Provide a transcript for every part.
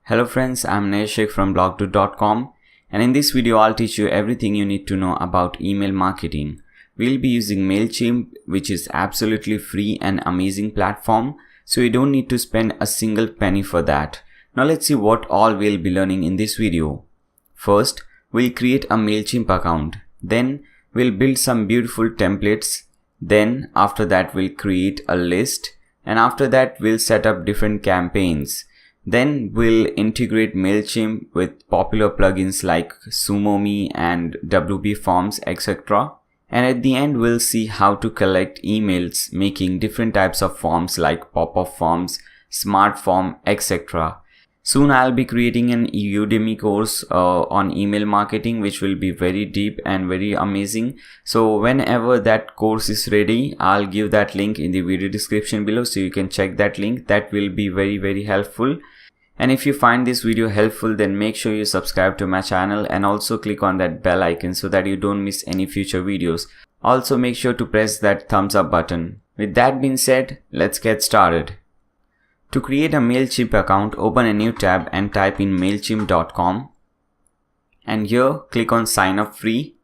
Hello friends, I'm Neshik from blogdude.com, and in this video I'll teach you everything you need to know about email marketing. We'll be using MailChimp, which is absolutely free and amazing platform, so you don't need to spend a single penny for that. Now let's see what all we'll be learning in this video. First, we'll create a MailChimp account. Then we'll build some beautiful templates. Then after that we'll create a list, and after that we'll set up different campaigns. Then we'll integrate MailChimp with popular plugins like Sumo and WP Forms, etc. And at the end we'll see how to collect emails making different types of forms like pop-up forms, smart form, etc. Soon I'll be creating an Udemy course on email marketing, which will be very deep and very amazing. So whenever that course is ready, I'll give that link in the video description below, so you can check that link. That will be very helpful. And if you find this video helpful, then make sure you subscribe to my channel and also click on that bell icon so that you don't miss any future videos. Also make sure to press that thumbs up button. With that being said, let's get started. To create a MailChimp account, open a new tab and type in mailchimp.com, and here click on sign up free.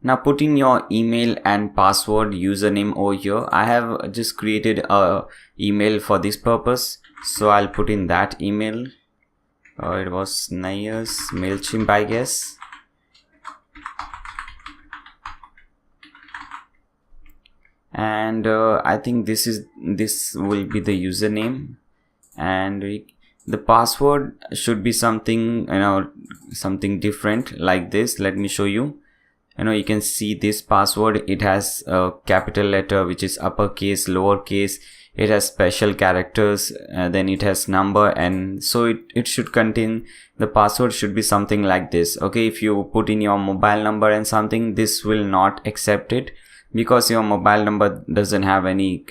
Now put in your email and password username over here. I have just created a email for this purpose, so I'll put in that email. It was Nayas MailChimp, I guess. And I think this will be the username, and the password should be something, something different like this. Let me show you. You can see this password. It has a capital letter, which is uppercase, lowercase. It has special characters, then it has number, and so it should contain, the password should be something like this. Okay, if you put in your mobile number and something, this will not accept it because your mobile number doesn't have any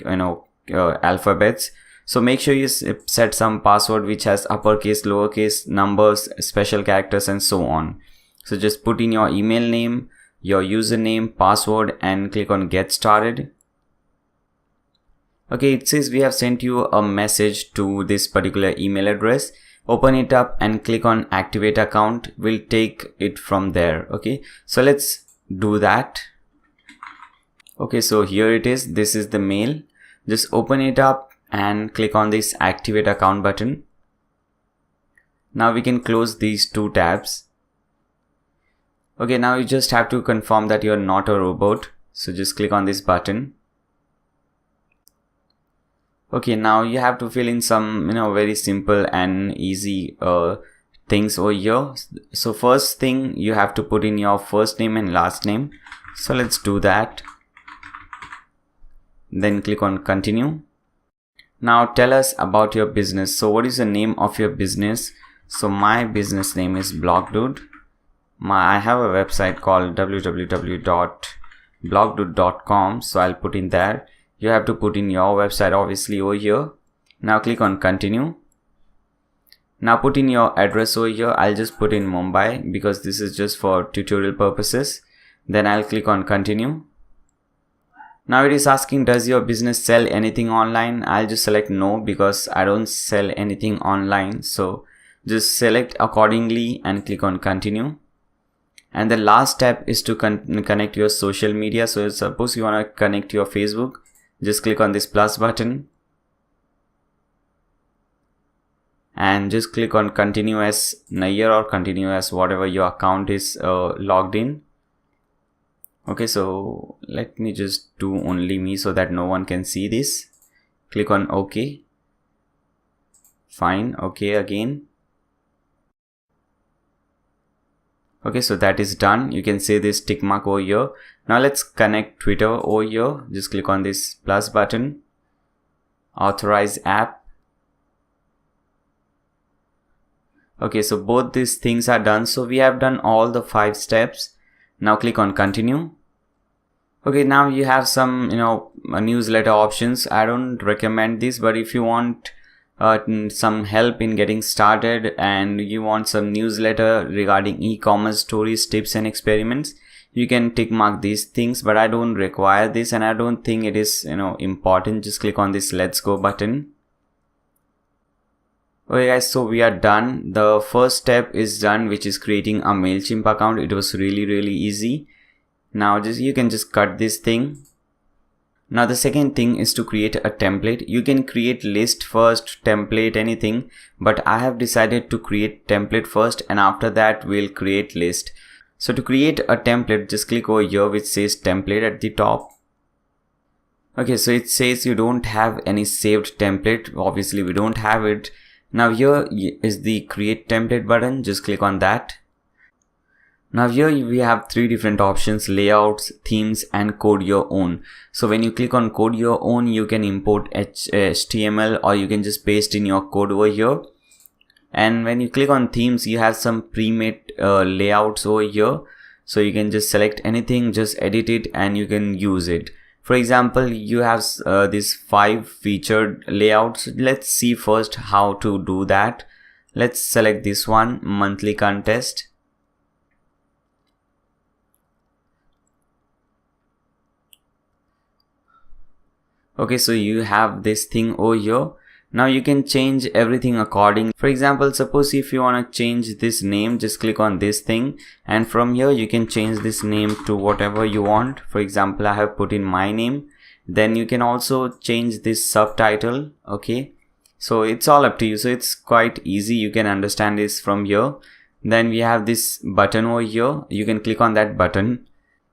alphabets. So make sure you set some password which has uppercase, lowercase, numbers, special characters, and so on. So just put in your email name, your username, password, and click on get started. Okay, it says we have sent you a message to this particular email address. Open it up and click on activate account. We'll take it from there. Okay, so let's do that. Okay, so here it is. This is the mail. Just open it up and click on this activate account button. Now we can close these two tabs. Okay, now you just have to confirm that you're not a robot. So just click on this button. Okay, now you have to fill in some very simple and easy things over here. So first thing, you have to put in your first name and last name. So let's do that. Then click on continue. Now tell us about your business. So what is the name of your business? So my business name is blogdude. I have a website called www.blogdude.com, so I'll put in there. You have to put in your website obviously over here. Now click on continue. Now put in your address over here. I'll just put in Mumbai because this is just for tutorial purposes. Then I'll click on continue. Now it is asking, does your business sell anything online? I'll just select no because I don't sell anything online. So just select accordingly and click on continue. And the last step is to connect your social media. So suppose you want to connect your Facebook, just click on this plus button and just click on continue as Nayyar or continue as whatever your account is logged in. Okay, so let me just do only me so that no one can see this. Click on OK. Fine. OK again. Okay, so that is done. You can see this tick mark over here. Now let's connect Twitter over here. Just click on this plus button. Authorize app. Okay, so both these things are done. So we have done all the 5 steps. Now click on continue. Okay, now you have some, newsletter options. I don't recommend this, but if you want some help in getting started and you want some newsletter regarding e-commerce stories, tips and experiments, you can tick mark these things, but I don't require this and I don't think it is important. Just click on this let's go button. Okay guys, so we are done. The first step is done, which is creating a MailChimp account. It was really easy. Now you can just cut this thing. Now the second thing is to create a template. You can create list first, template, anything, but I have decided to create template first, and after that we'll create list. So to create a template, just click over here which says template at the top. Okay, so it says you don't have any saved template. Obviously we don't have it. Now here is the create template button. Just click on that. Now here we have three different options: layouts, themes, and code your own. So when you click on code your own, you can import HTML, or you can just paste in your code over here. And when you click on themes, you have some pre-made layouts over here. So you can just select anything, just edit it, and you can use it. For example, you have these 5 featured layouts. Let's see first how to do that. Let's select this one, monthly contest. Okay, so you have this thing over here. Now you can change everything according. For example, suppose if you want to change this name, just click on this thing, and from here you can change this name to whatever you want. For example, I have put in my name. Then you can also change this subtitle. Okay, so it's all up to you. So it's quite easy. You can understand this from here. Then we have this button over here. You can click on that button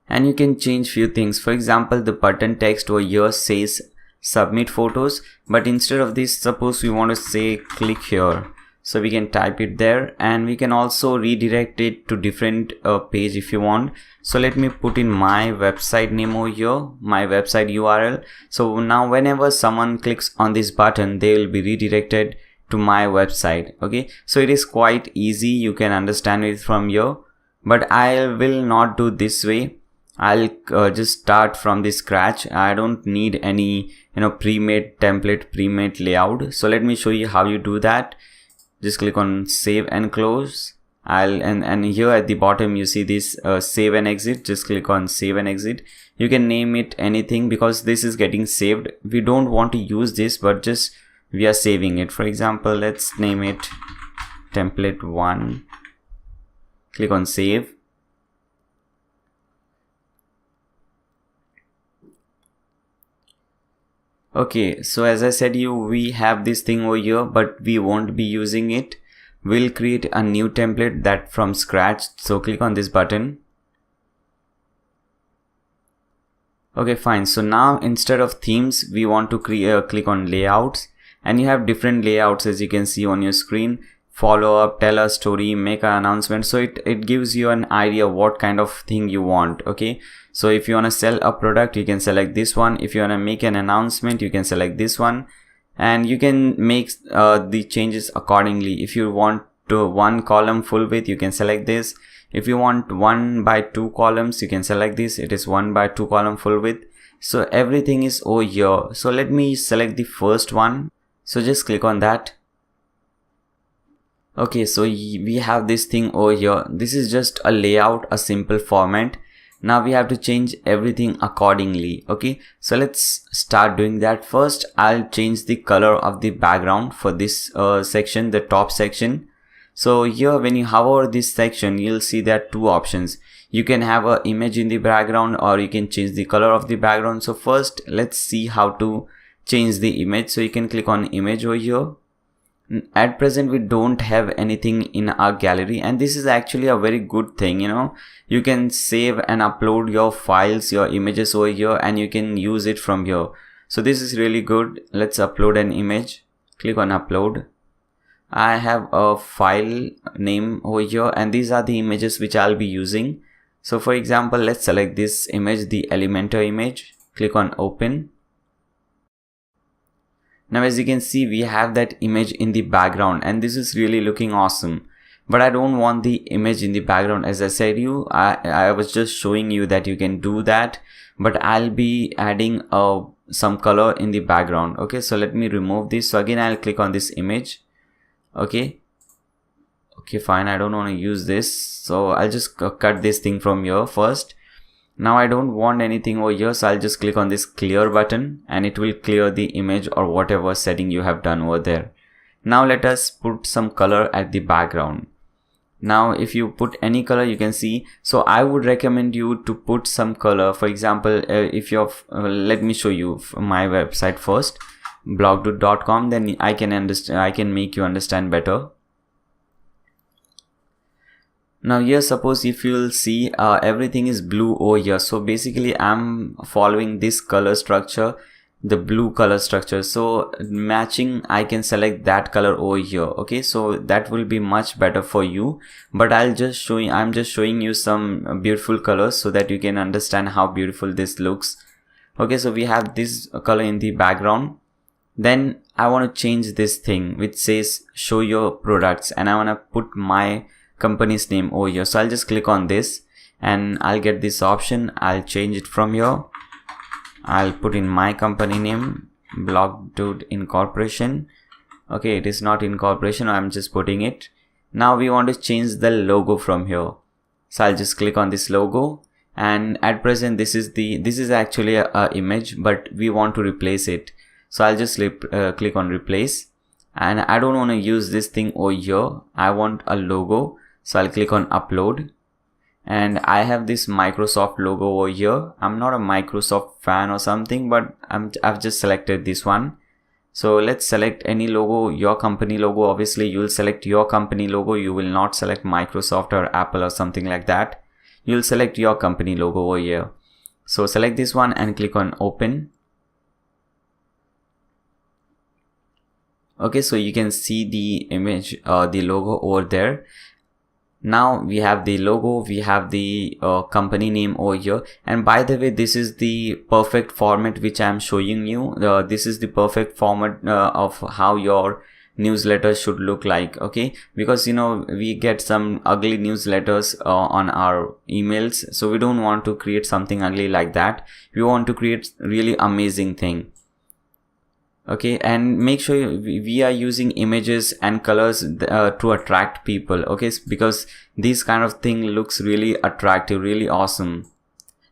and you can change few things. For example, the button text over here says submit photos, but instead of this, suppose we want to say click here, so we can type it there, and we can also redirect it to different page if you want. So let me put in my website name over here, my website URL. So now whenever someone clicks on this button, they will be redirected to my website. Okay, so it is quite easy. You can understand it from here, but I will not do this way. I'll just start from the scratch. I don't need any pre-made template, pre-made layout. So let me show you how you do that. Just click on save and close. And here at the bottom you see this save and exit. Just click on save and exit. You can name it anything because this is getting saved. We don't want to use this, but just we are saving it. For example, let's name it template 1. Click on save. Okay, so as I said we have this thing over here, but we won't be using it. We'll create a new template that from scratch. So click on this button. Okay, fine. So now instead of themes, we want to click on layouts, and you have different layouts as you can see on your screen. Follow up, tell a story, make an announcement. So it gives you an idea what kind of thing you want. Okay, so if you want to sell a product, you can select this one. If you want to make an announcement, you can select this one, and you can make the changes accordingly. If you want to 1 column full width, you can select this. If you want 1 by 2 columns, you can select this. It is 1 by 2 column full width. So everything is over here. So let me select the first one. So just click on that. Okay, so we have this thing over here. This is just a layout, a simple format. Now we have to change everything accordingly. Okay, so let's start doing that. First, I'll change the color of the background for this section, the top section. So here when you hover over this section, you'll see there are 2 options. You can have an image in the background, or you can change the color of the background. So first, let's see how to change the image. So you can click on image over here. At present we don't have anything in our gallery, and this is actually a very good thing. You can save and upload your files, your images over here, and you can use it from here. So this is really good. Let's upload an image. Click on upload. I have a file name over here, and these are the images which I'll be using. So for example, let's select this image, the Elementor image. Click on open. Now as you can see, we have that image in the background, and this is really looking awesome. But I don't want the image in the background. As I said I was just showing you that you can do that, but I'll be adding some color in the background. Okay, so let me remove this. So again, I'll click on this image. Okay, fine. I don't want to use this, so I'll just cut this thing from here first. Now I don't want anything over here, so I'll just click on this clear button, and it will clear the image or whatever setting you have done over there. Now let us put some color at the background. Now if you put any color, you can see, so I would recommend you to put some color. For example, if you're let me show you my website first, blog.com, then I can make you understand better. Now here, suppose if you'll see everything is blue over here, so basically I'm following this color structure, the blue color structure, so matching I can select that color over here. Okay, so that will be much better for you, but I'm just showing you some beautiful colors so that you can understand how beautiful this looks. Okay, so we have this color in the background. Then I want to change this thing which says show your products, and I want to put my company's name over here. So I'll just click on this and I'll get this option. I'll change it from here. I'll put in my company name, Blog Dude Incorporation. Okay, it is not incorporation, I'm just putting it. Now we want to change the logo from here. So I'll just click on this logo, and at present this is actually a image, but we want to replace it. So I'll just click on replace, and I don't want to use this thing over here. I want a logo. So I'll click on upload, and I have this Microsoft logo over here. I'm not a Microsoft fan or something, but I've just selected this one. So let's select any logo, your company logo. Obviously you'll select your company logo. You will not select Microsoft or Apple or something like that. You'll select your company logo over here. So select this one and click on open. Okay, so you can see the image, the logo over there. Now we have the logo, we have the company name over here, and by the way, this is the perfect format which I am showing you. This is the perfect format of how your newsletter should look like. Okay, because you know we get some ugly newsletters on our emails, so we don't want to create something ugly like that. We want to create really amazing thing. Okay, and make sure we are using images and colors to attract people. Okay, because this kind of thing looks really attractive, really awesome.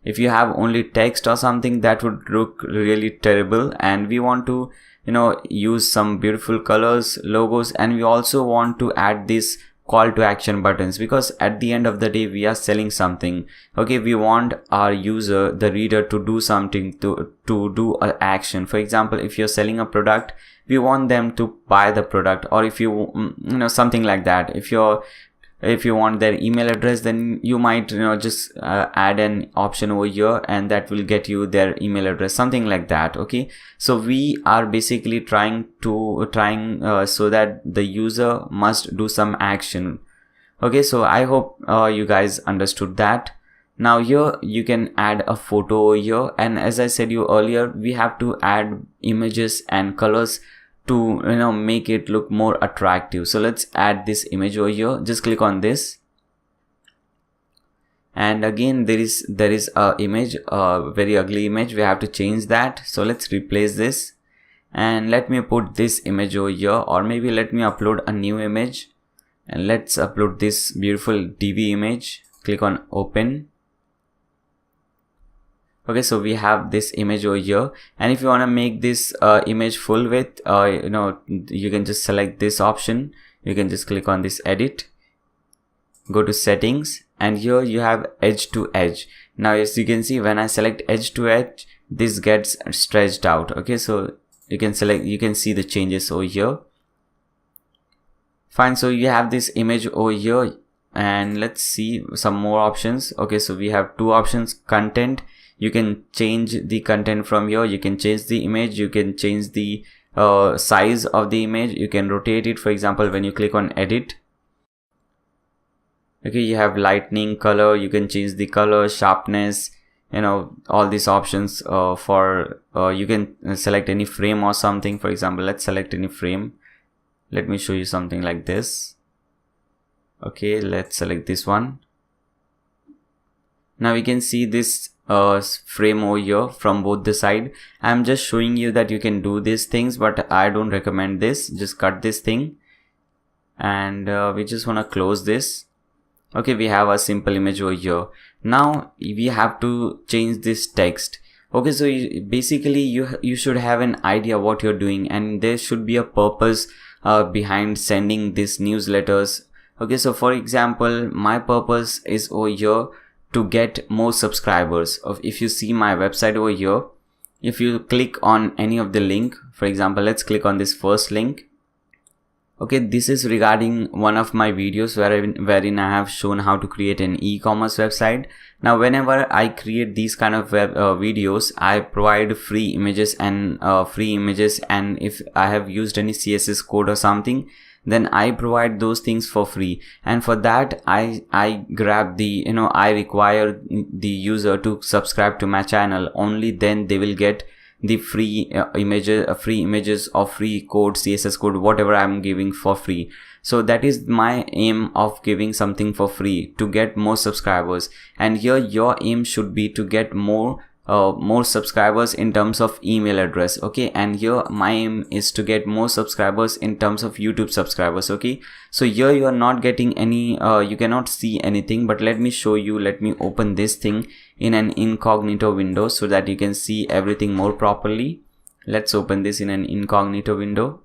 If you have only text or something, that would look really terrible. And we want to, you know, use some beautiful colors, logos, and we also want to add this call to action buttons, because at the end of the day we are selling something. Okay, we want our user, the reader, to do something, to do an action. For example, if you're selling a product, we want them to buy the product, or if you know, something like that. If you want their email address, then you might, you know, just add an option over here, and that will get you their email address, something like that. Okay, so we are basically trying so that the user must do some action. Okay, so I hope you guys understood that. Now here you can add a photo over here, and as I said you earlier, we have to add images and colors to, you know, make it look more attractive. So let's add this image over here. Just click on this, and again there is a image, a very ugly image. We have to change that. So let's replace this, and let me put this image over here, or maybe let me upload a new image, and let's upload this beautiful DB image. Click on open. Okay, so we have this image over here, and if you want to make this image full width, you know, you can just select this option. You can just click on this edit, go to settings, and here you have edge to edge. Now as you can see, when I select edge to edge, this gets stretched out. Okay, so you can see the changes over here. Fine, so you have this image over here, and let's see some more options. Okay, so we have two options: content. You can change the content from here. You can change the image. You can change the size of the image. You can rotate it. For example, when you click on edit, okay, you have lightning, color. You can change the color, sharpness, you know, all these options. You can select any frame or something. For example, let's select any frame. Let me show you something like this. Okay, let's select this one. Now we can see this frame over here from both the side. I'm just showing you that you can do these things, but I don't recommend this. Just cut this thing, and we just want to close this. Okay, we have a simple image over here. Now we have to change this text. Okay, so basically you should have an idea what you're doing, and there should be a purpose behind sending these newsletters. Okay, so for example, my purpose is over here to get more subscribers. If you see my website over here, if you click on any of the link, for example, let's click on this first link. Okay, this is regarding one of my videos wherein I have shown how to create an e-commerce website. Now, whenever I create these kind of videos, I provide free images, and if I have used any CSS code or something, then I provide those things for free. And for that, I grab the, I require the user to subscribe to my channel. Only then they will get the free images or free code, CSS code, whatever I'm giving for free. So that is my aim of giving something for free, to get more subscribers. And here your aim should be to get more subscribers in terms of email address. Okay, and here my aim is to get more subscribers in terms of YouTube subscribers. Okay, so here you are not getting any you cannot see anything, but let me show you. Let me open this thing in an incognito window so that you can see everything more properly. Let's open this in an incognito window.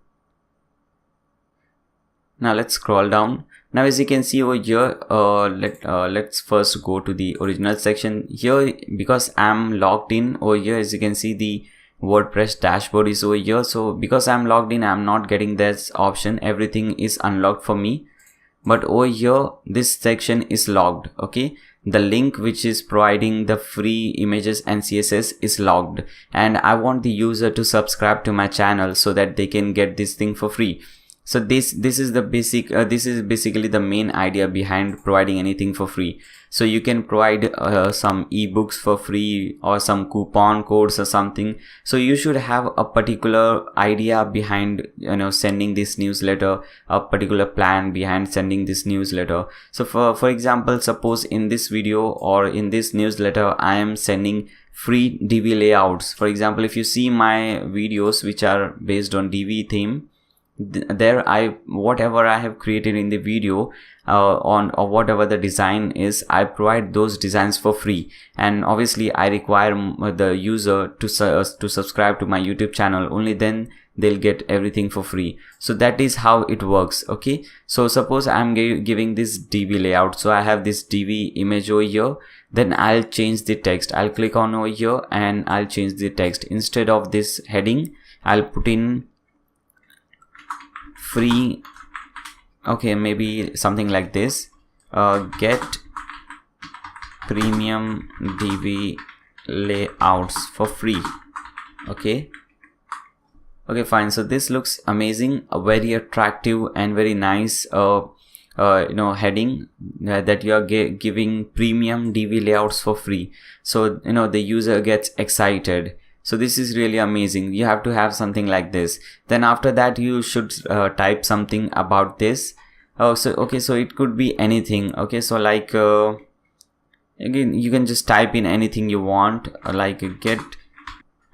Now let's scroll down. Now, as you can see over here, let's first go to the original section. Here, because I'm logged in over here, as you can see, the WordPress dashboard is over here. So because I'm logged in, I'm not getting this option. Everything is unlocked for me. But over here, this section is logged. Okay, the link which is providing the free images and CSS is logged, and I want the user to subscribe to my channel so that they can get this thing for free. So this is the basic this is basically the main idea behind providing anything for free. So you can provide some ebooks for free or some coupon codes or something. So you should have a particular idea behind sending this newsletter, a particular plan behind sending this newsletter. So for example, suppose in this video or in this newsletter I am sending free Divi layouts. For example, if you see my videos which are based on Divi theme, there whatever I have created in the video or whatever the design is, I provide those designs for free. And obviously I require the user to subscribe to my YouTube channel. Only then they'll get everything for free. So that is how it works. Okay, so suppose I'm giving this Divi layout. So I have this Divi image over here. Then I'll change the text. I'll click on over here and I'll change the text. Instead of this heading, I'll put in free. Okay, maybe something like this, get premium Divi layouts for free. Okay, fine. So this looks amazing, a very attractive and very nice heading that you are giving premium Divi layouts for free. So the user gets excited. So this is really amazing. You have to have something like this. Then after that, you should type something about this. Oh, so okay, so it could be anything. Okay, so like again, you can just type in anything you want, like get.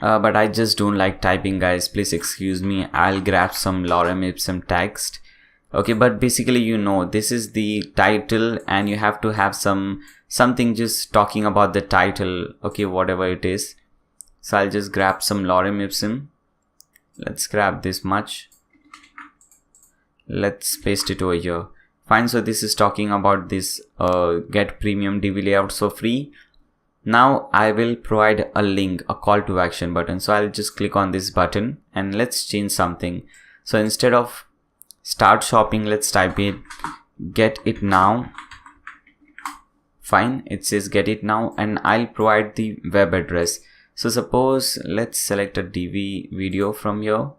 But I just don't like typing, guys. Please excuse me. I'll grab some lorem ipsum text. Okay, but basically, this is the title, and you have to have something just talking about the title. Okay, whatever it is. So I'll just grab some lorem ipsum. Let's grab this much. Let's paste it over here. Fine. So this is talking about this get premium Divi layouts for free. Now I will provide a link, a call to action button. So I'll just click on this button and let's change something. So instead of start shopping, let's type it get it now. Fine. It says get it now, and I'll provide the web address. So suppose let's select a Divi video from here.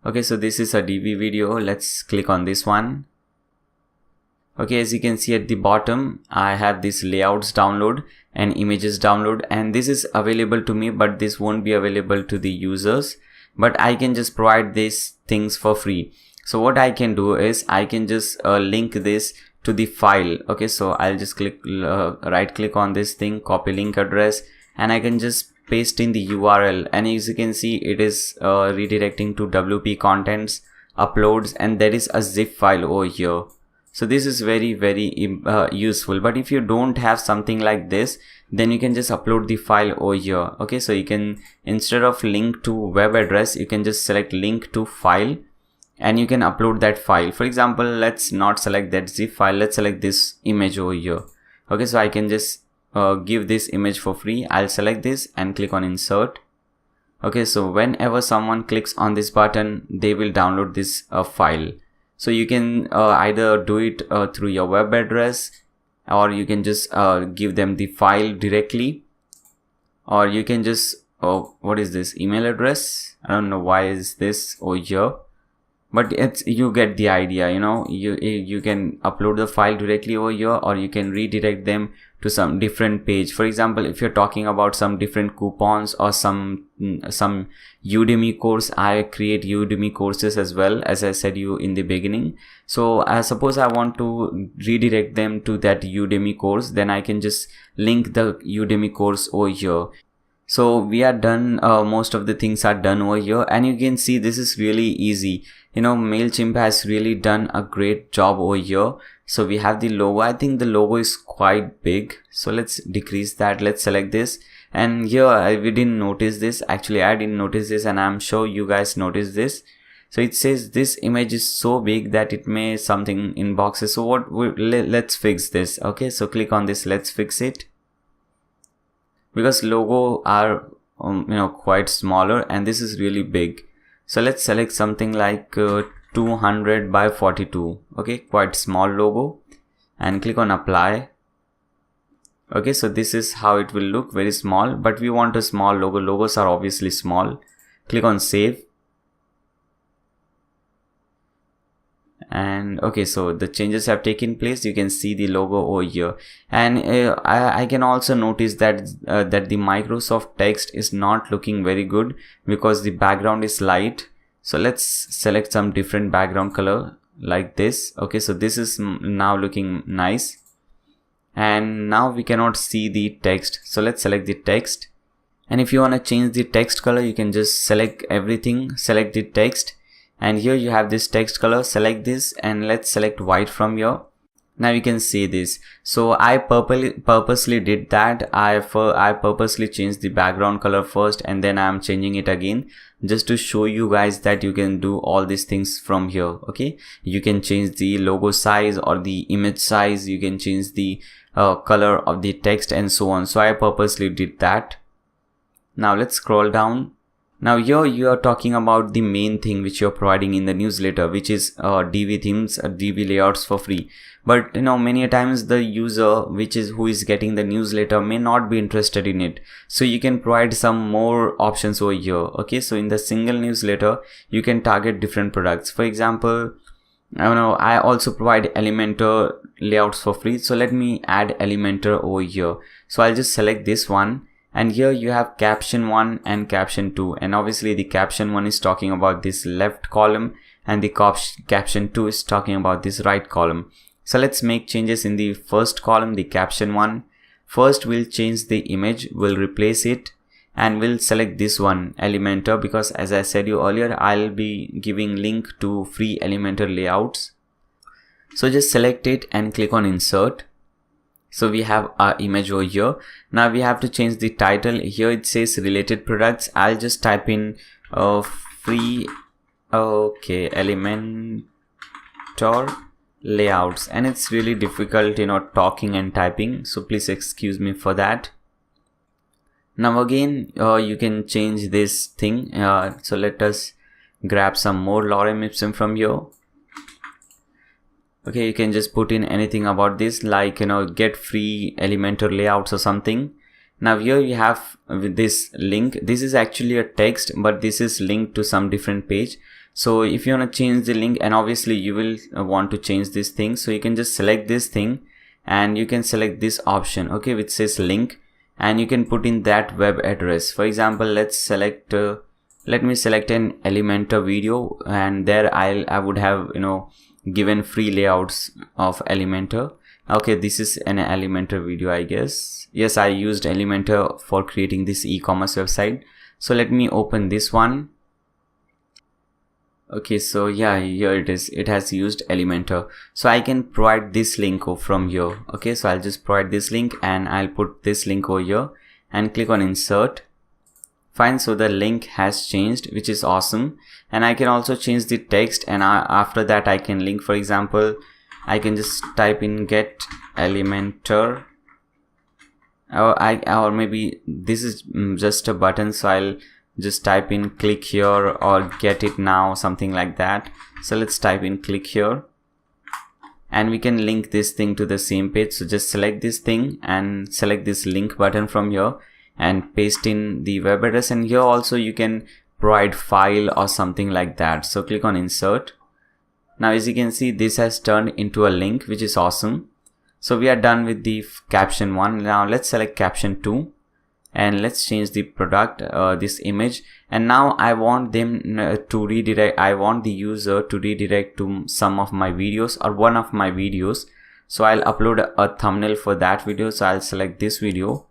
Okay, so this is a Divi video. Let's click on this one. Okay, as you can see at the bottom, I have this layouts download and images download, and this is available to me, but this won't be available to the users. But I can just provide these things for free. So what I can do is I can just link this to the file. Okay, so I'll just right click on this thing, copy link address, and I can just paste in the URL, and as you can see, it is redirecting to WP contents, uploads, and there is a zip file over here. So this is very useful. But if you don't have something like this, then you can just upload the file over here. Okay, so you can, instead of link to web address, you can just select link to file and you can upload that file. For example, let's not select that zip file, let's select this image over here. Okay, so I can just give this image for free. I'll select this and click on insert. Okay, so whenever someone clicks on this button, they will download this file. So you can either do it through your web address, or you can just give them the file directly, or you can just what is this email address? I don't know why is this over here, but you get the idea. You know, you can upload the file directly over here, or you can redirect them to some different page. For example, if you're talking about some different coupons or some Udemy course, I create Udemy courses as well, as I said you in the beginning. So suppose I want to redirect them to that Udemy course, then I can just link the Udemy course over here. So we are done. Most of the things are done over here, and you can see this is really easy. You know, MailChimp has really done a great job over here. So we have the logo. I think the logo is quite big, so let's decrease that. Let's select this, and here we didn't notice this. Actually, I didn't notice this, and I'm sure you guys noticed this. So it says this image is so big that it may something in boxes. So let's fix this. Okay, so click on this, let's fix it, because logo are quite smaller and this is really big. So let's select something like 200 by 42. Okay, quite small logo, and click on apply. Okay, so this is how it will look, very small, but we want a small logo. Logos are obviously small. Click on save. And okay, so the changes have taken place. You can see the logo over here, and I can also notice that that the Microsoft text is not looking very good because the background is light. So let's select some different background color like this. Okay, so this is now looking nice, and now we cannot see the text. So let's select the text, and if you want to change the text color, you can just select everything, select the text. And here you have this text color, select this, and let's select white from here. Now you can see this. So I purposely did that. I purposely changed the background color first, and then I'm changing it again, just to show you guys that you can do all these things from here. Okay, you can change the logo size or the image size, you can change the color of the text and so on. So I purposely did that. Now let's scroll down. Now here you are talking about the main thing which you're providing in the newsletter, which is DV themes, DV layouts for free. But many times the user who is getting the newsletter may not be interested in it. So you can provide some more options over here. Okay, so in the single newsletter, you can target different products. For example, I also provide Elementor layouts for free. So let me add Elementor over here. So I'll just select this one. And here you have caption 1 and caption 2, and obviously the caption 1 is talking about this left column, and the caption 2 is talking about this right column. So let's make changes in the first column, the caption 1. First we'll change the image, we'll replace it, and we'll select this one, Elementor, because as I said you earlier, I'll be giving link to free Elementor layouts. So just select it and click on insert. So we have our image over here. Now we have to change the title. Here it says related products. I'll just type in free Elementor layouts, and it's really difficult talking and typing, so please excuse me for that. Now again you can change this thing. So let us grab some more lorem ipsum from here. Okay, you can just put in anything about this, like get free Elementor layouts or something. Now here you have this link. This is actually a text, but this is linked to some different page. So if you want to change the link, and obviously you will want to change this thing, so you can just select this thing and you can select this option, okay, which says link, and you can put in that web address. For example, let's select let me select an Elementor video, and there I would have given free layouts of Elementor. Okay, this is an Elementor video, I guess. Yes, I used Elementor for creating this e-commerce website. So let me open this one. Okay, so yeah, here it is. It has used Elementor. So I can provide this link from here. Okay, so I'll just provide this link and I'll put this link over here and click on insert. Fine, so the link has changed, which is awesome. And I can also change the text, and after that I can link. For example, I can just type in get Elementor, or maybe this is just a button, so I'll just type in click here or get it now, something like that. So let's type in click here, and we can link this thing to the same page. So just select this thing and select this link button from here and paste in the web address, and here also you can provide file or something like that. So click on insert. Now as you can see, this has turned into a link, which is awesome. So we are done with the caption 1. Now let's select caption 2 and let's change the product, this image, and now I want them to redirect. I want the user to redirect to some of my videos or one of my videos. So I'll upload a thumbnail for that video. So I'll select this video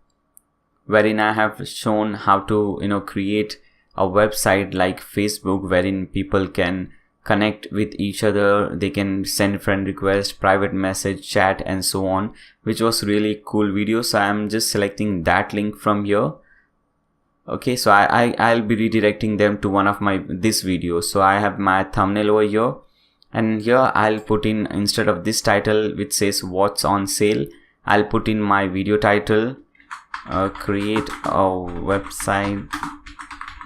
wherein I have shown how to create a website like Facebook, wherein people can connect with each other, they can send friend request, private message, chat, and so on, which was really cool video. So I'm just selecting that link from here. Okay, so I'll be redirecting them to one of this video. So I have my thumbnail over here, and here I'll put in, instead of this title which says what's on sale, I'll put in my video title, create a website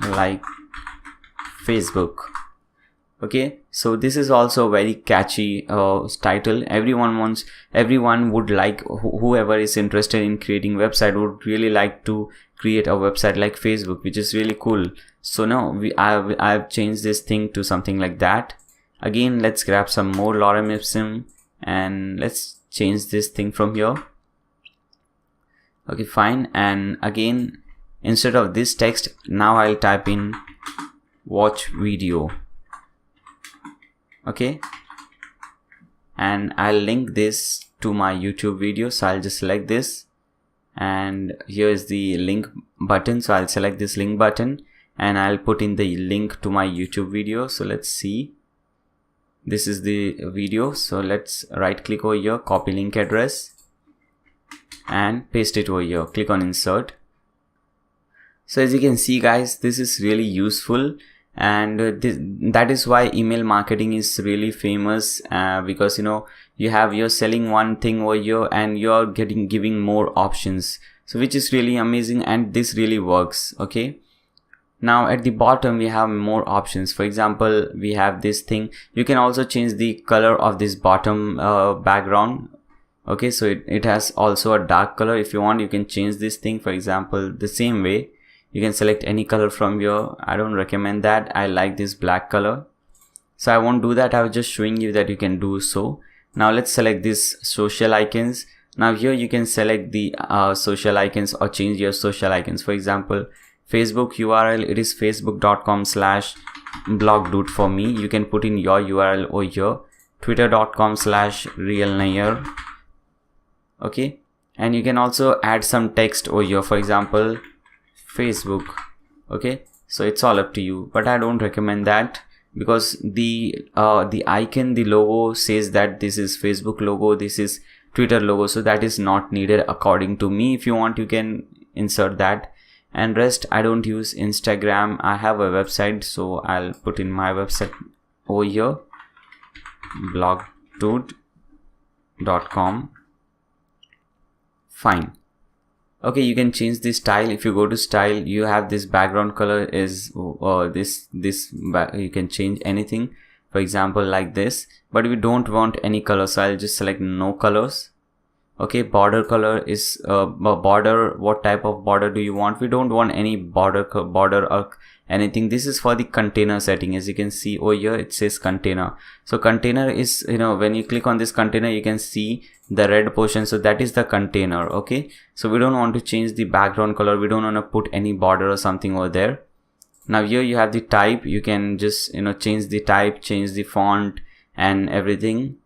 like Facebook. Okay, so this is also a very catchy title. Everyone would like, whoever is interested in creating website would really like to create a website like Facebook, which is really cool. So now I've changed this thing to something like that. Again, let's grab some more lorem ipsum and let's change this thing from here. Okay, fine. And again, instead of this text, now I'll type in watch video. Okay, and I'll link this to my YouTube video. So I'll just select this, and here is the link button. So I'll select this link button and I'll put in the link to my YouTube video. So let's see, this is the video. So let's right click over here, copy link address and paste it over here. Click on insert. So as you can see guys, this is really useful, and that is why email marketing is really famous, because you're selling one thing over here and you're giving more options, so which is really amazing, and this really works. Okay, now at the bottom we have more options. For example, we have this thing. You can also change the color of this bottom background. Okay, so it has also a dark color. If you want, you can change this thing. For example, the same way you can select any color from here. I don't recommend that. I like this black color, so I won't do that. I was just showing you that you can do so. Now let's select this social icons. Now here you can select the social icons or change your social icons. For example, Facebook URL, it is facebook.com/blogdude for me. You can put in your URL over here, twitter.com/realnair. Okay, and you can also add some text over here. For example, Facebook. Okay, so it's all up to you, but I don't recommend that, because the icon, the logo says that this is Facebook logo, this is Twitter logo, so that is not needed according to me. If you want, you can insert that, and rest, I don't use Instagram. I have a website, so I'll put in my website over here, blogdude.com. Fine. Okay, you can change the style. If you go to style, you have this background color is you can change anything. For example, like this, but we don't want any color, so I'll just select no colors. Okay, border color is border. What type of border do you want? We don't want any border or anything. This is for the container setting. As you can see over here, it says container. So container is, when you click on this container, you can see the red portion, so that is the container. Okay, so we don't want to change the background color. We don't want to put any border or something over there. Now here you have the type. You can just change the type, change the font and everything.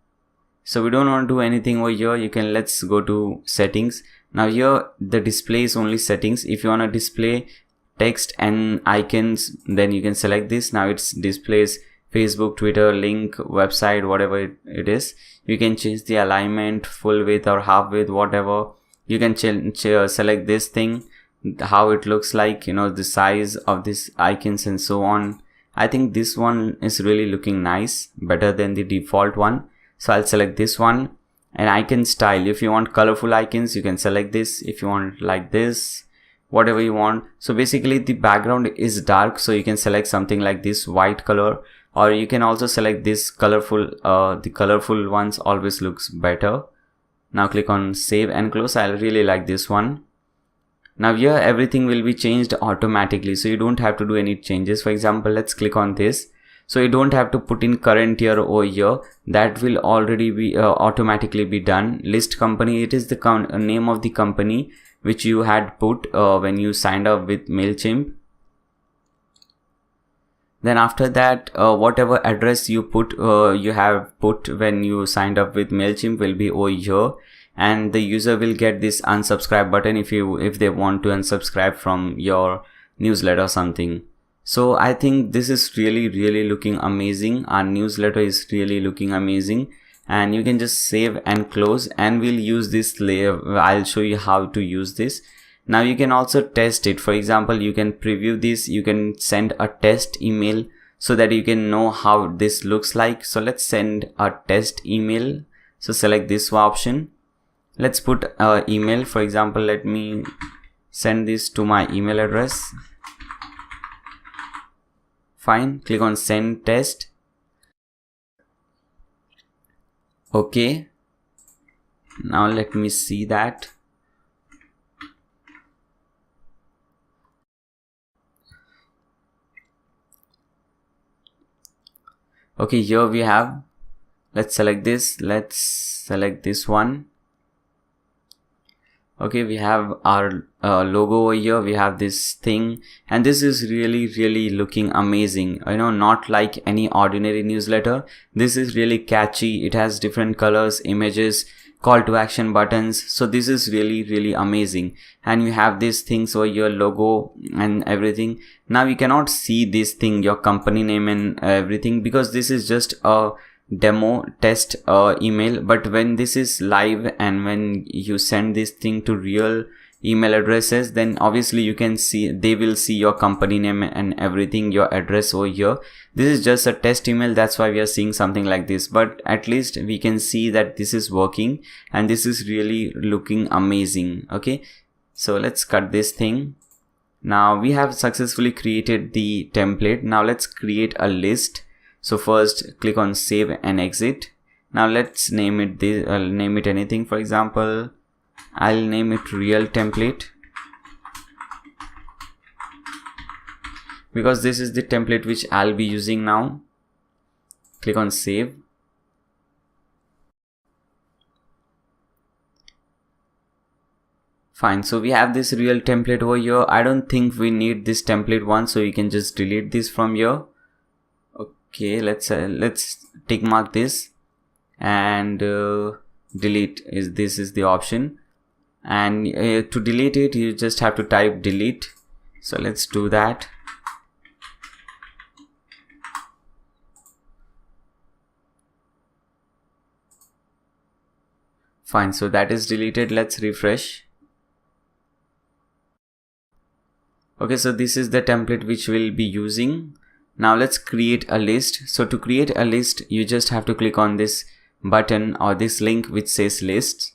So we don't want to do anything over here. Let's go to settings. Now here the display is only settings. If you want to display text and icons, then you can select this. Now it displays Facebook, Twitter, link, website, whatever it is. You can change the alignment, full width or half width, whatever. You can select this thing, how it looks like, the size of these icons and so on. I think this one is really looking nice, better than the default one. So I'll select this one. And icon style, if you want colorful icons, you can select this. If you want like this, whatever you want. So basically the background is dark, so you can select something like this white color, or you can also select this colorful. The colorful ones always looks better. Now click on save and close. I really like this one. Now here everything will be changed automatically, so you don't have to do any changes. For example, let's click on this. So you don't have to put in current year over here. That will already be automatically be done. List company, it is the name of the company which you had put when you signed up with MailChimp. Then after that, whatever address you have put when you signed up with MailChimp will be over here, and the user will get this unsubscribe button if they want to unsubscribe from your newsletter or something. So I think this is really looking amazing. Our newsletter is really looking amazing, and you can just save and close, and we'll use this layer. I'll show you how to use this. Now you can also test it. For example, you can preview this. You can send a test email so that you can know how this looks like. So let's send a test email. So select this option. Let's put an email. For example, let me send this to my email address. Fine, click on send test. Okay, now let me see that. Okay, here we have, let's select this, let's select this one. Okay, we have our logo over here, we have this thing, and this is really looking amazing. Not like any ordinary newsletter. This is really catchy. It has different colors, images, call to action buttons. So this is really amazing. And you have these things over your logo and everything. Now you cannot see this thing, your company name and everything, because this is just a demo test email. But when this is live and when you send this thing to real email addresses, then obviously you can see, they will see your company name and everything, your address over here. This is just a test email, that's why we are seeing something like this, but at least we can see that this is working and this is really looking amazing. Okay, so let's cut this thing. Now we have successfully created the template. Now let's create a list. So first click on save and exit. Now let's name it this. I'll name it anything. For example, I'll name it real template, because this is the template which I'll be using now. Click on save. Fine, so we have this real template over here. I don't think we need this template one, so you can just delete this from here. Okay, let's tick mark this and delete. This is the option, and to delete it you just have to type delete. So let's do that. Fine, so that is deleted. Let's refresh. Okay, so this is the template which we'll be using. Now let's create a list. So to create a list, you just have to click on this button or this link which says lists.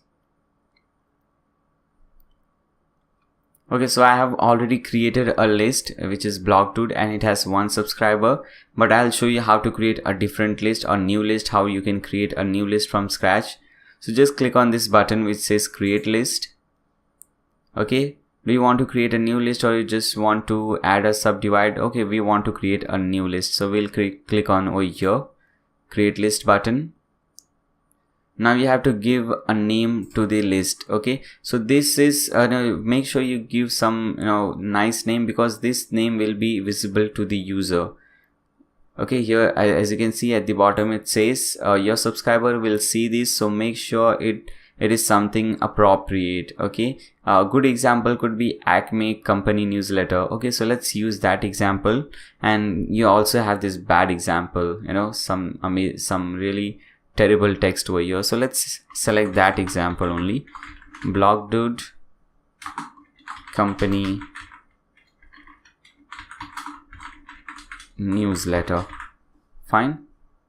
Okay, so I have already created a list which is blog2, and it has 1 subscriber, but I'll show you how to create a different list or new list, how you can create a new list from scratch. So just click on this button which says create list. Okay, do you want to create a new list or you just want to add a subdivide? Okay, we want to create a new list, so we'll click on over here, create list button. Now you have to give a name to the list. Okay, so this is make sure you give some nice name, because this name will be visible to the user. Okay, here as you can see at the bottom it says your subscriber will see this, so make sure it it is something appropriate. Okay, a good example could be Acme company newsletter. Okay, so let's use that example. And you also have this bad example, you know, some really terrible text over here. So let's select that example only. Blog Dude company newsletter. Fine.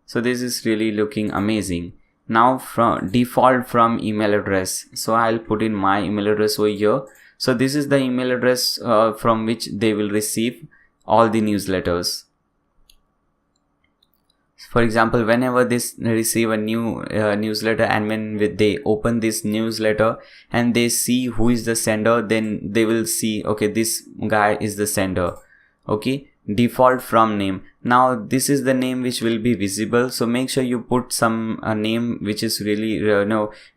So this is really looking amazing. Now from default from email address, so I'll put in my email address over here. So this is the email address from which they will receive all the newsletters. For example, whenever they receive a new newsletter, and when they open this newsletter and they see who is the sender, then they will see, okay, this guy is the sender. Okay, default from name. Now this is the name which will be visible, so make sure you put some name which is really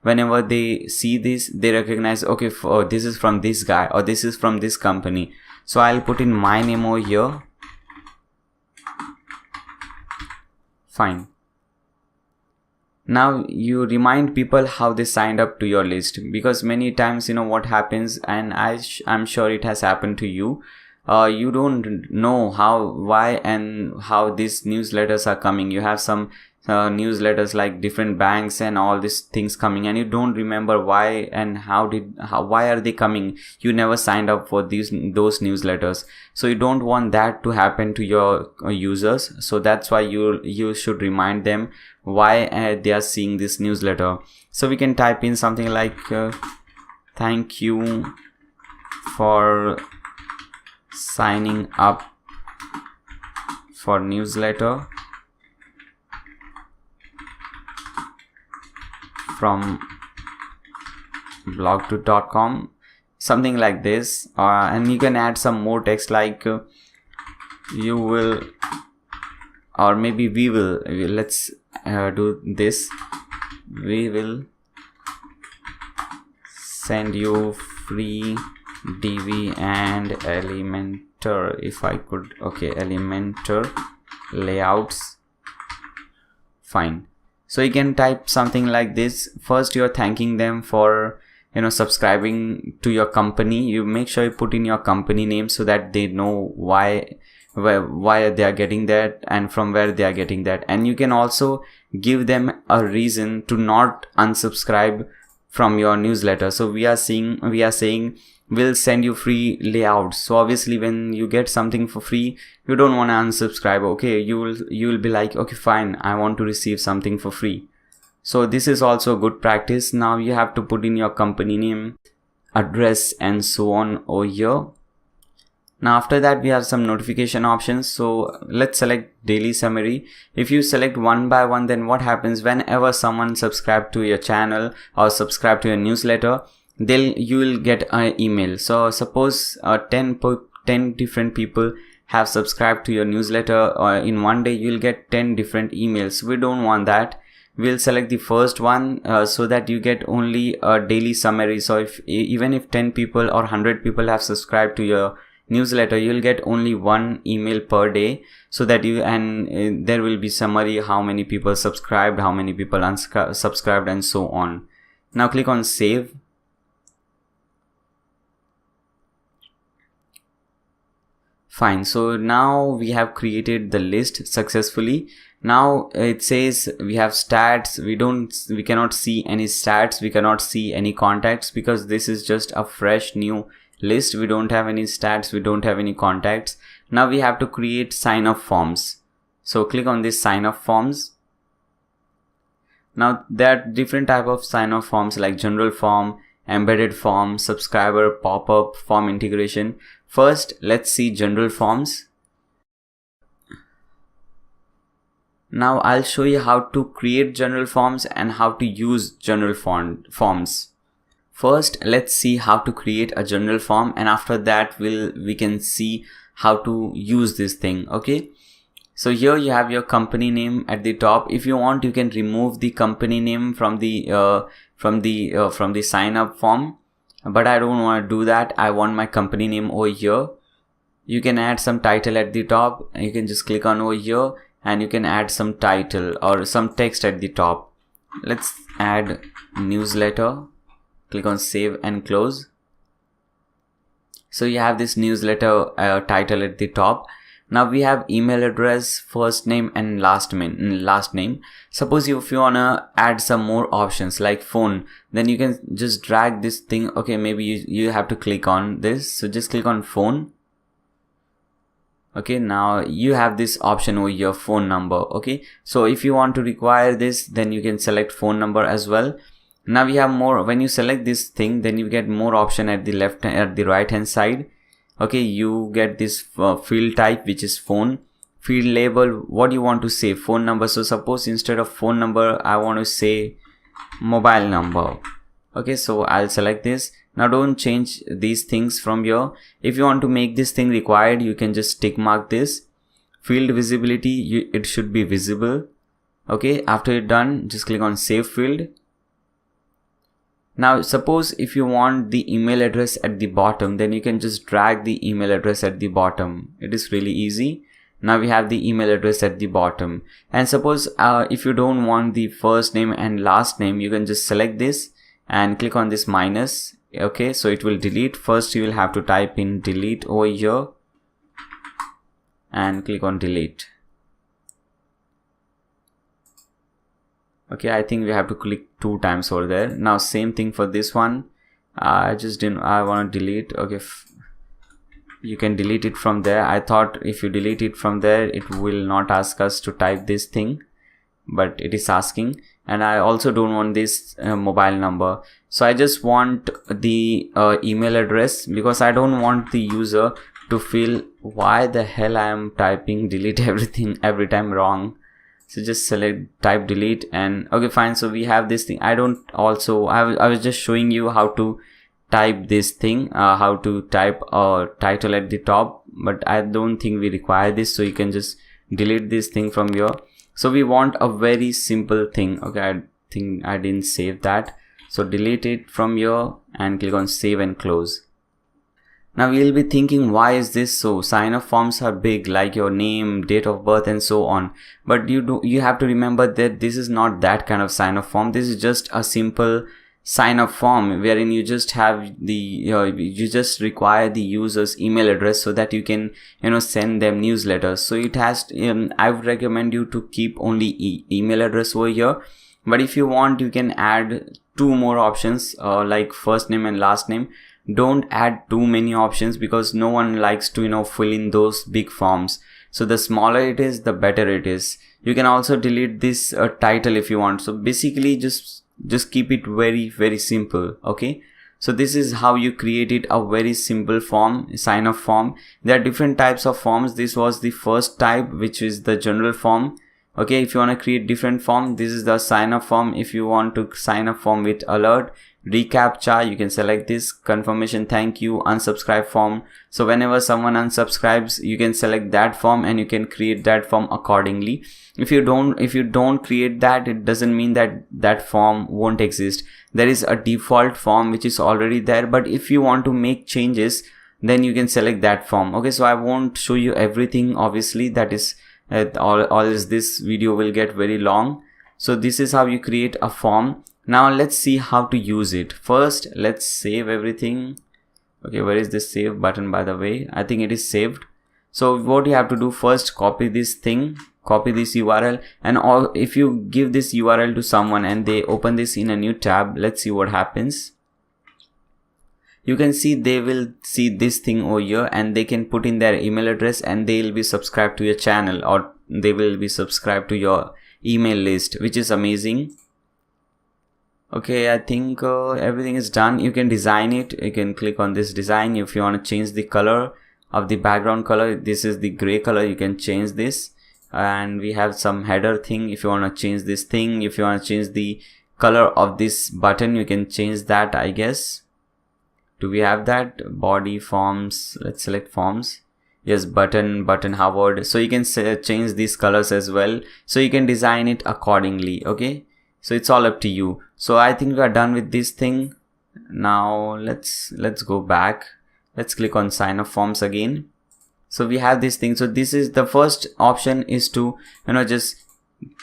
whenever they see this, they recognize, okay, this is from this guy or this is from this company. So I'll put in my name over here. Fine. Now you remind people how they signed up to your list, because many times, you know what happens, and I'm sure it has happened to you. You don't know why and how these newsletters are coming. You have some newsletters like different banks and all these things coming, and you don't remember why and why are they coming. You never signed up for those newsletters, so you don't want that to happen to your users. So that's why you should remind them why they are seeing this newsletter. So we can type in something like thank you for signing up for newsletter from blogdude.com, something like this. And you can add some more text like you will, or maybe we will, let's do this, we will send you free DV and Elementor, if I could, okay, Elementor layouts. Fine. So you can type something like this. First you're thanking them for, you know, subscribing to your company. You make sure you put in your company name so that they know why they are getting that and from where they are getting that. And you can also give them a reason to not unsubscribe from your newsletter. So we are saying we'll send you free layouts. So obviously when you get something for free, you don't want to unsubscribe. Okay, you will be like, okay, fine, I want to receive something for free. So this is also good practice. Now you have to put in your company name, address, and so on over here. Now after that we have some notification options. So let's select daily summary. If you select one by one, then what happens whenever someone subscribe to your channel or subscribe to your newsletter, you will get an email. So suppose 10 different people have subscribed to your newsletter, or in one day you'll get 10 different emails. We don't want that. We'll select the first one so that you get only a daily summary. So even if 10 people or 100 people have subscribed to your newsletter, you'll get only one email per day, so that there will be summary, how many people subscribed, how many people unsubscribed, and so on. Now click on save. Fine. So now we have created the list successfully. Now it says we have stats. We cannot see any stats. We cannot see any contacts, because this is just a fresh new list. We don't have any stats. We don't have any contacts. Now we have to create sign up forms. So click on this sign up forms. Now there are different type of sign up forms like general form, embedded form, subscriber, pop-up, form integration. First, let's see general forms. Now I'll show you how to create general forms and how to use general forms. First, let's see how to create a general form, and after that we can see how to use this thing. Okay. So here you have your company name at the top. If you want, you can remove the company name from the sign up form, but I don't want to do that. I want my company name over here. You can add some title at the top. You can just click on over here and you can add some title or some text at the top. let's add newsletter. Click on save and close. So you have this newsletter title at the top. Now we have email address, first name and last name. Suppose if you wanna add some more options like phone, then you can just drag this thing. Okay, maybe you have to click on this. So just click on phone. Okay, now you have this option over your phone number. Okay, so if you want to require this, then you can select phone number as well. Now we have more. When you select this thing, then you get more option at the right hand side. Okay, you get this field type, which is phone. Field label, what you want to say, phone number. So suppose instead of phone number, I want to say mobile number. Okay, so I'll select this. Now don't change these things from here. If you want to make this thing required, you can just tick mark this. Field visibility, it should be visible. Okay, after you're done, just click on save field. Now suppose if you want the email address at the bottom, then you can just drag the email address at the bottom. It is really easy. Now we have the email address at the bottom. And suppose if you don't want the first name and last name, you can just select this and click on this minus. Okay, so it will delete. First you will have to type in delete over here and click on delete. Okay, I think we have to click 2 times over there. Now same thing for this one. I want to delete. Okay, you can delete it from there. I thought if you delete it from there, it will not ask us to type this thing, but it is asking. And I also don't want this mobile number. So I just want the email address, because I don't want the user to feel why the hell I am typing delete everything every time wrong. So just select type delete and okay, fine. So we have this thing. I was just showing you how to type this thing, how to type a title at the top, but I don't think we require this. So you can just delete this thing from here. So we want a very simple thing. Okay, I think I didn't save that. So delete it from here and click on save and close. Now we'll be thinking, why is this so? Sign up forms are big, like your name, date of birth and so on. But you have to remember that this is not that kind of sign up form. This is just a simple sign up form wherein you just have the you just require the user's email address so that you can send them newsletters. So it has I would recommend you to keep only email address over here. But if you want, you can add 2 more options like first name and last name. Don't add too many options, because no one likes to fill in those big forms. So the smaller it is, the better it is. You can also delete this title if you want. So basically just keep it very, very simple. Okay, so this is how you created a very simple form, sign up form. There are different types of forms. This was the first type, which is the general form. Okay, if you want to create different form, this is the sign up form. If you want to sign up form with alert, reCAPTCHA, you can select this, confirmation, thank you, unsubscribe form. So whenever someone unsubscribes, you can select that form and you can create that form accordingly. If you don't create that, it doesn't mean that that form won't exist. There is a default form which is already there, but if you want to make changes, then you can select that form. Okay, so I won't show you everything, obviously. That is this video will get very long. So this is how you create a form. Now let's see how to use it. First, let's save everything. Okay, where is this save button, by the way? I think it is saved. So what you have to do first, copy this thing, copy this URL, and if you give this URL to someone and they open this in a new tab, let's see what happens. You can see they will see this thing over here and they can put in their email address and they will be subscribed to your channel, or they will be subscribed to your email list, which is amazing. Okay, I think everything is done. You can design it. You can click on this design. If you want to change the color of the background color, this is the gray color, you can change this. And we have some header thing. If you want to change this thing, if you want to change the color of this button, you can change that, I guess. Do we have that? Body, forms, let's select forms. Yes, button, hovered. So you can change these colors as well. So you can design it accordingly. Okay, so it's all up to you. So I think we are done with this thing. Now let's go back. Let's click on sign up forms again. So we have this thing. So this is the first option, is to just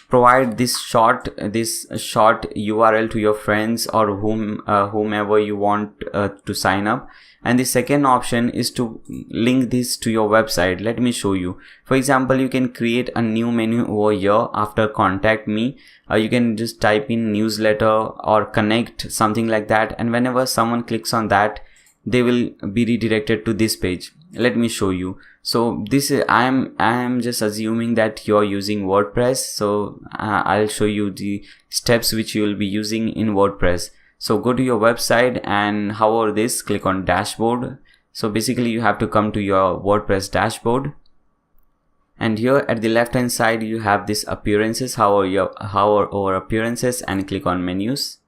provide this short URL to your friends or whomever you want to sign up. And the second option is to link this to your website. Let me show you. For example, you can create a new menu over here after contact me. You can just type in newsletter or connect, something like that, and whenever someone clicks on that, they will be redirected to this page. Let me show you. So this is, I am just assuming that you're using WordPress, so I'll show you the steps which you will be using in WordPress. So go to your website and hover this, click on dashboard. So basically you have to come to your WordPress dashboard, and here at the left hand side you have this appearances. Hover over appearances and click on menus.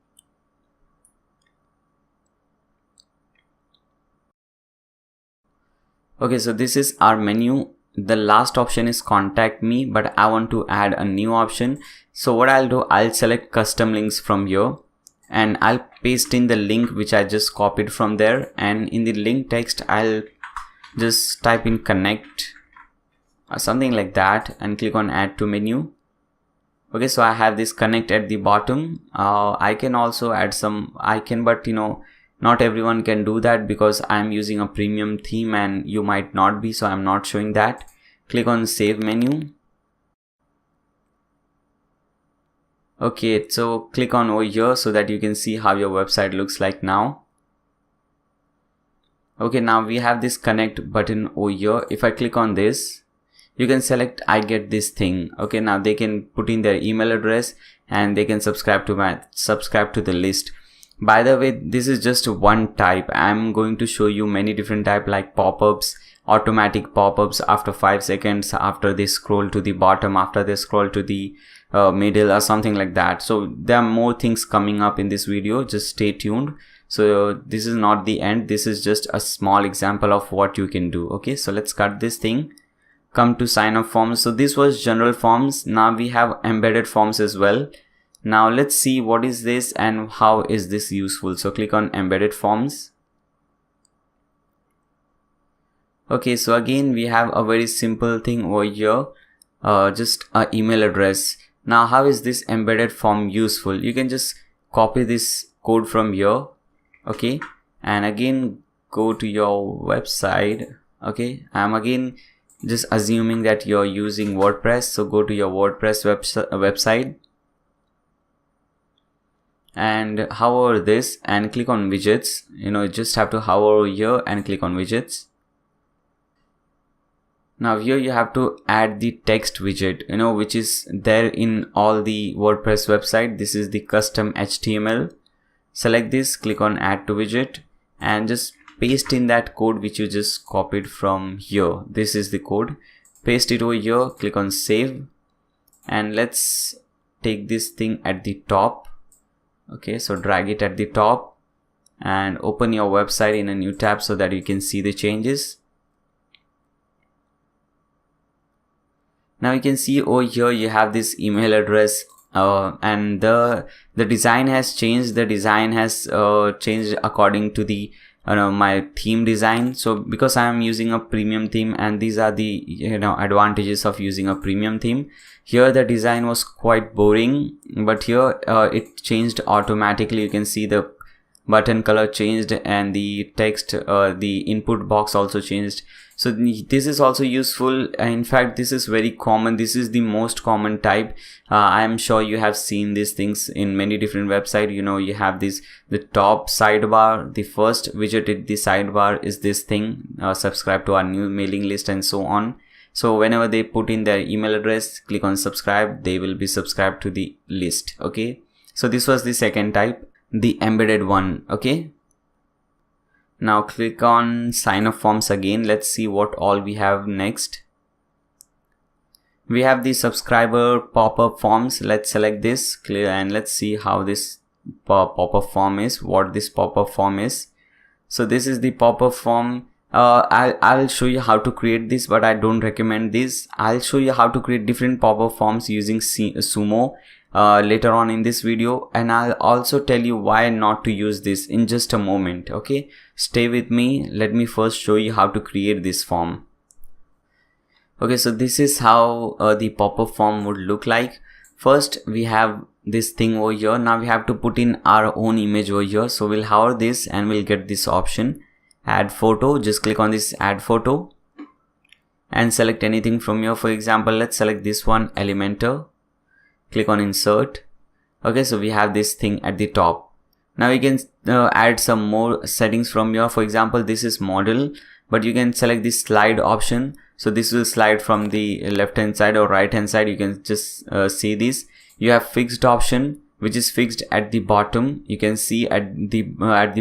Okay, so this is our menu. The last option is contact me, but I want to add a new option. So what I'll do, I'll select custom links from here and I'll paste in the link which I just copied from there, and in the link text I'll just type in connect or something like that and click on add to menu. Okay, so I have this connect at the bottom. I can also add some icon, but not everyone can do that because I'm using a premium theme and you might not be, so I'm not showing that. Click on save menu. Okay, so click on over here so that you can see how your website looks like now. Okay, now we have this connect button over here. If I click on this, you can select I get this thing. Okay, now they can put in their email address and they can subscribe to the list. By the way, this is just one type. I'm going to show you many different types like pop-ups, automatic pop-ups after 5 seconds, after they scroll to the bottom, after they scroll to the middle or something like that. So there are more things coming up in this video, just stay tuned. So this is not the end, this is just a small example of what you can do. Okay, so let's cut this thing, come to sign up forms. So this was general forms. Now we have embedded forms as well. Now let's see what is this and how is this useful. So click on embedded forms. Okay, so again we have a very simple thing over here, just an email address. Now how is this embedded form useful? You can just copy this code from here, okay, and again go to your website. Okay, I'm again just assuming that you're using WordPress, so go to your WordPress website and hover this and click on widgets. You just have to hover here and click on widgets. Now here you have to add the text widget, which is there in all the WordPress website. This is the custom HTML. Select this, click on add to widget and just paste in that code which you just copied from here. This is the code. Paste it over here, click on save, and let's take this thing at the top. Okay, so drag it at the top and open your website in a new tab so that you can see the changes. Now you can see over here you have this email address and the design has changed. The design has changed according to the my theme design. So because I am using a premium theme, and these are the advantages of using a premium theme. Here the design was quite boring, but here it changed automatically. You can see the button color changed and the text, the input box also changed. So this is also useful. In fact, this is very common. This is the most common type. I am sure you have seen these things in many different websites. You have this, the top sidebar, the first widget in the sidebar is this thing, subscribe to our new mailing list and so on. So whenever they put in their email address, click on subscribe, they will be subscribed to the list. Okay, so this was the second type, the embedded one. Okay, now click on sign up forms again. Let's see what all we have next. We have the subscriber pop-up forms. Let's select this, clear, and let's see how this pop-up form is, what this pop-up form is. So this is the pop-up form. I'll show you how to create this, but I don't recommend this. I'll show you how to create different pop-up forms using Sumo later on in this video, and I'll also tell you why not to use this in just a moment. Okay, stay with me. Let me first show you how to create this form. Okay, so this is how the pop-up form would look like. First we have this thing over here. Now we have to put in our own image over here. So we'll hover this and we'll get this option, add photo. Just click on this add photo and select anything from here. For example, let's select this one, Elementor. Click on insert. Okay, so we have this thing at the top. Now you can add some more settings from here. For example, this is model, but you can select this slide option. So this will slide from the left hand side or right hand side. You can just see this. You have fixed option, which is fixed at the bottom. You can see at the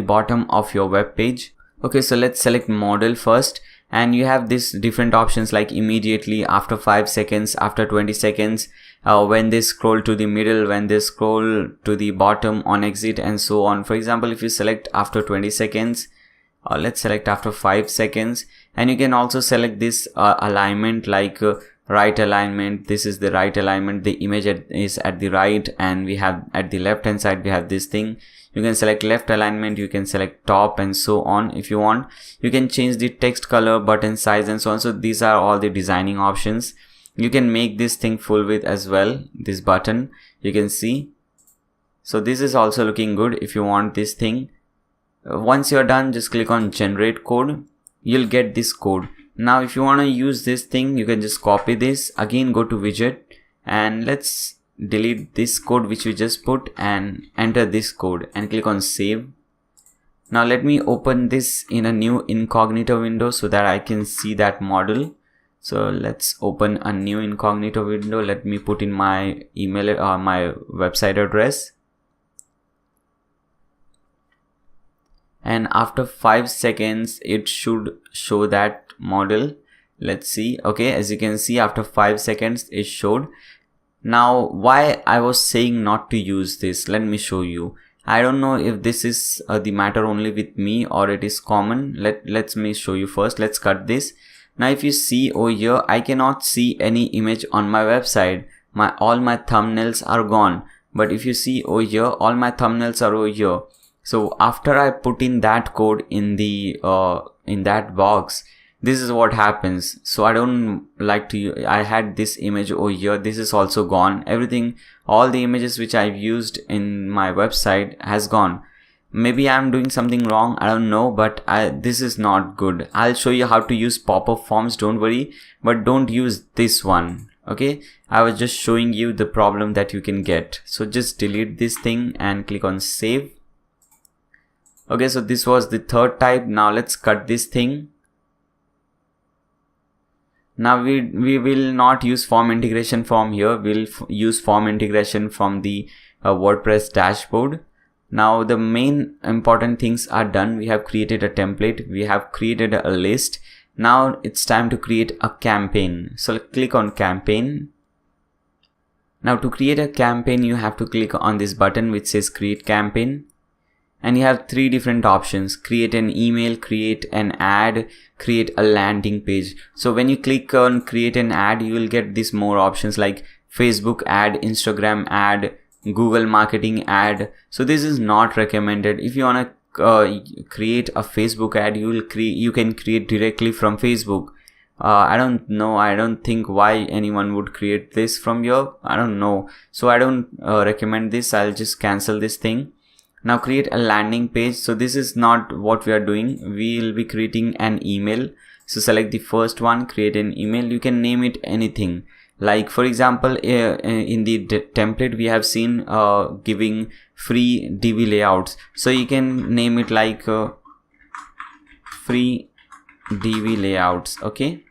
bottom of your web page. Okay, so let's select model first. And you have this different options like immediately, after 5 seconds, after 20 seconds, when they scroll to the middle, when they scroll to the bottom, on exit, and so on. For example, if you select after 20 seconds, let's select after 5 seconds, and you can also select this alignment like right alignment. This is the right alignment. The image is at the right, and we have at the left hand side we have this thing. You can select left alignment, you can select top, and so on. If you want, you can change the text color, button size, and so on. So these are all the designing options. You can make this thing full width as well, this button, you can see. So this is also looking good. If you want this thing, once you're done, just click on generate code. You'll get this code. Now if you want to use this thing, you can just copy this, again go to widget, and let's delete this code which we just put and enter this code and click on save. Now let me open this in a new incognito window so that I can see that model. So let's open a new incognito window. Let me put in my email or my website address. And after 5 seconds, it should show that model. Let's see. Okay, as you can see, after 5 seconds, it showed. Now, why I was saying not to use this, let me show you. I don't know if this is the matter only with me or it is common. Let me show you first. Let's cut this. Now, if you see over here, I cannot see any image on my website. All my thumbnails are gone. But if you see over here, all my thumbnails are over here. So after I put in that code in the in that box, this is what happens. So I don't like to, I had this image over here. This is also gone. Everything, all the images which I've used in my website has gone. Maybe I'm doing something wrong, I don't know, but this is not good. I'll show you how to use pop-up forms, don't worry, but don't use this one. Okay, I was just showing you the problem that you can get. So just delete this thing and click on save. Okay, so this was the third type. Now let's cut this thing. Now we will not use form integration from here. We'll use form integration from the WordPress dashboard. Now the main important things are done. We have created a template. We have created a list. Now it's time to create a campaign. So click on campaign. Now to create a campaign, you have to click on this button which says create campaign. And you have 3 different options: create an email, create an ad, create a landing page. So when you click on create an ad, you will get these more options like Facebook ad, Instagram ad, Google marketing ad. So this is not recommended. If you want to create a Facebook ad, you can create directly from Facebook. I don't know. I don't think why anyone would create this from here. I don't know. So I don't recommend this. I'll just cancel this thing. Now create a landing page. So this is not what we are doing. We will be creating an email. So select the first one, create an email. You can name it anything. Like for example, in the template we have seen giving free DB layouts. So you can name it like free DB layouts. Okay.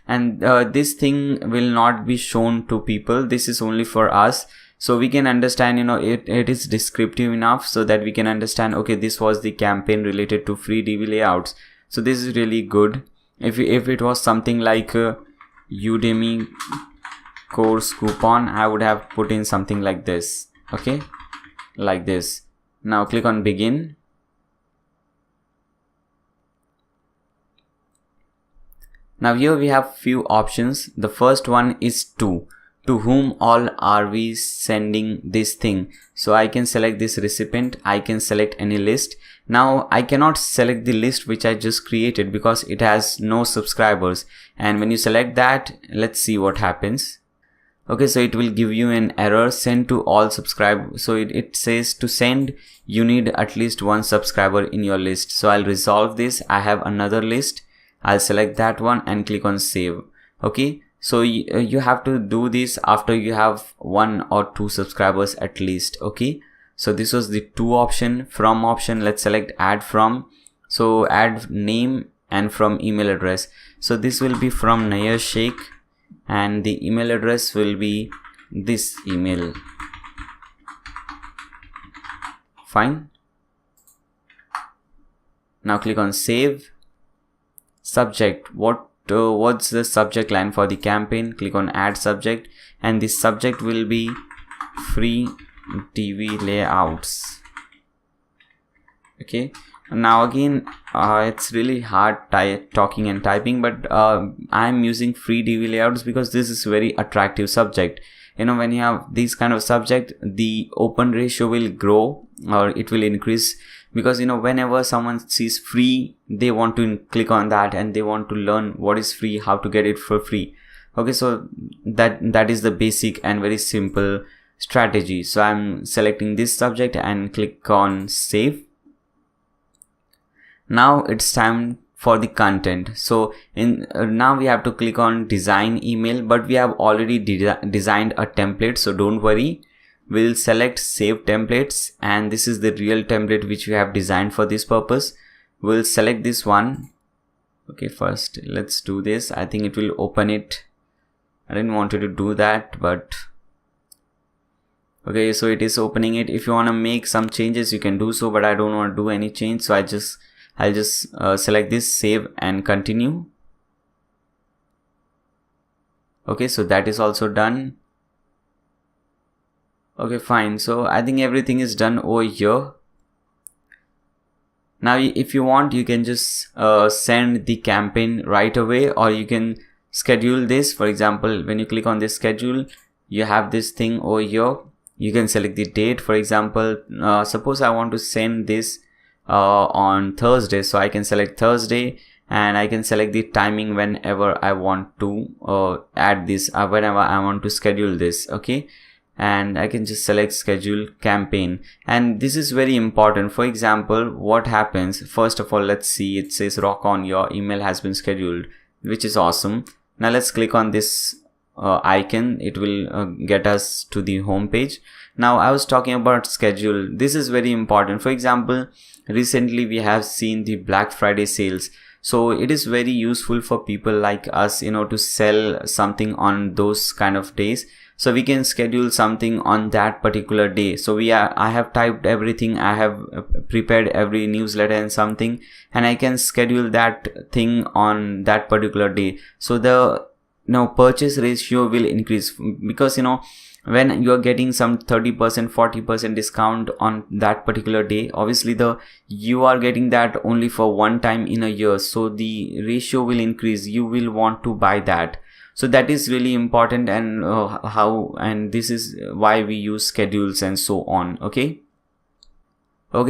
And this thing will not be shown to people. This is only for us. So we can understand, it is descriptive enough so that we can understand, okay, this was the campaign related to free DB layouts. So this is really good. If it was something like Udemy course coupon, I would have put in something like this. Okay, like this. Now click on begin. Now here we have few options. The first one is to whom all are we sending this thing. So I can select this recipient. I can select any list. Now I cannot select the list which I just created because it has no subscribers. And when you select that, let's see what happens. Okay, so it will give you an error, send to all subscribe. So it says to send, you need at least one subscriber in your list. So I'll resolve this. I have another list. I'll select that one and click on save. Okay, so you have to do this after you have 1 or 2 subscribers at least. Okay, so this was the 2 option. From option, let's select add from. So add name and from email address. So this will be from Nayyar Sheikh, and the email address will be this email. Fine. Now click on save. Subject, what's the subject line for the campaign? Click on add subject, and the subject will be free TV layouts. Okay, now again it's really hard talking and typing, but I'm using free TV layouts because this is very attractive subject. You know, when you have this kind of subject, the open ratio will grow, or it will increase, because you know, whenever someone sees free, they want to click on that and they want to learn what is free, how to get it for free. Okay, so that is the basic and very simple strategy. So I'm selecting this subject and click on save. Now it's time for the content. So now we have to click on design email, but we have already designed a template, so don't worry. We'll select save templates, and this is the real template which we have designed for this purpose. We'll select this one. Okay, first let's do this. I think it will open it. I didn't want to do that, but okay, so it is opening it. If you want to make some changes, you can do so, but I don't want to do any change, so I'll just select this, save and continue. Okay, so that is also done. Okay, fine. So I think everything is done over here. Now if you want, you can just send the campaign right away, or you can schedule this. For example, when you click on this schedule, you have this thing over here. You can select the date. For example, suppose I want to send this on Thursday, so I can select Thursday, and I can select the timing whenever I want to add this, whenever I want to schedule this. Okay, and I can just select schedule campaign, and this is very important. For example, what happens, first of all, let's see, it says rock on, your email has been scheduled, which is awesome. Now let's click on this icon. It will get us to the home page. Now I was talking about schedule. This is very important. For example, recently we have seen the Black Friday sales, so it is very useful for people like us, you know, to sell something on those kind of days. So we can schedule something on that particular day. So I have typed everything, I have prepared every newsletter and something, and I can schedule that thing on that particular day. So the purchase ratio will increase, because when you are getting some 30%, 40% discount on that particular day, obviously you are getting that only for one time in a year, so the ratio will increase. You will want to buy that. So that is really important, and this is why we use schedules and so on. Okay,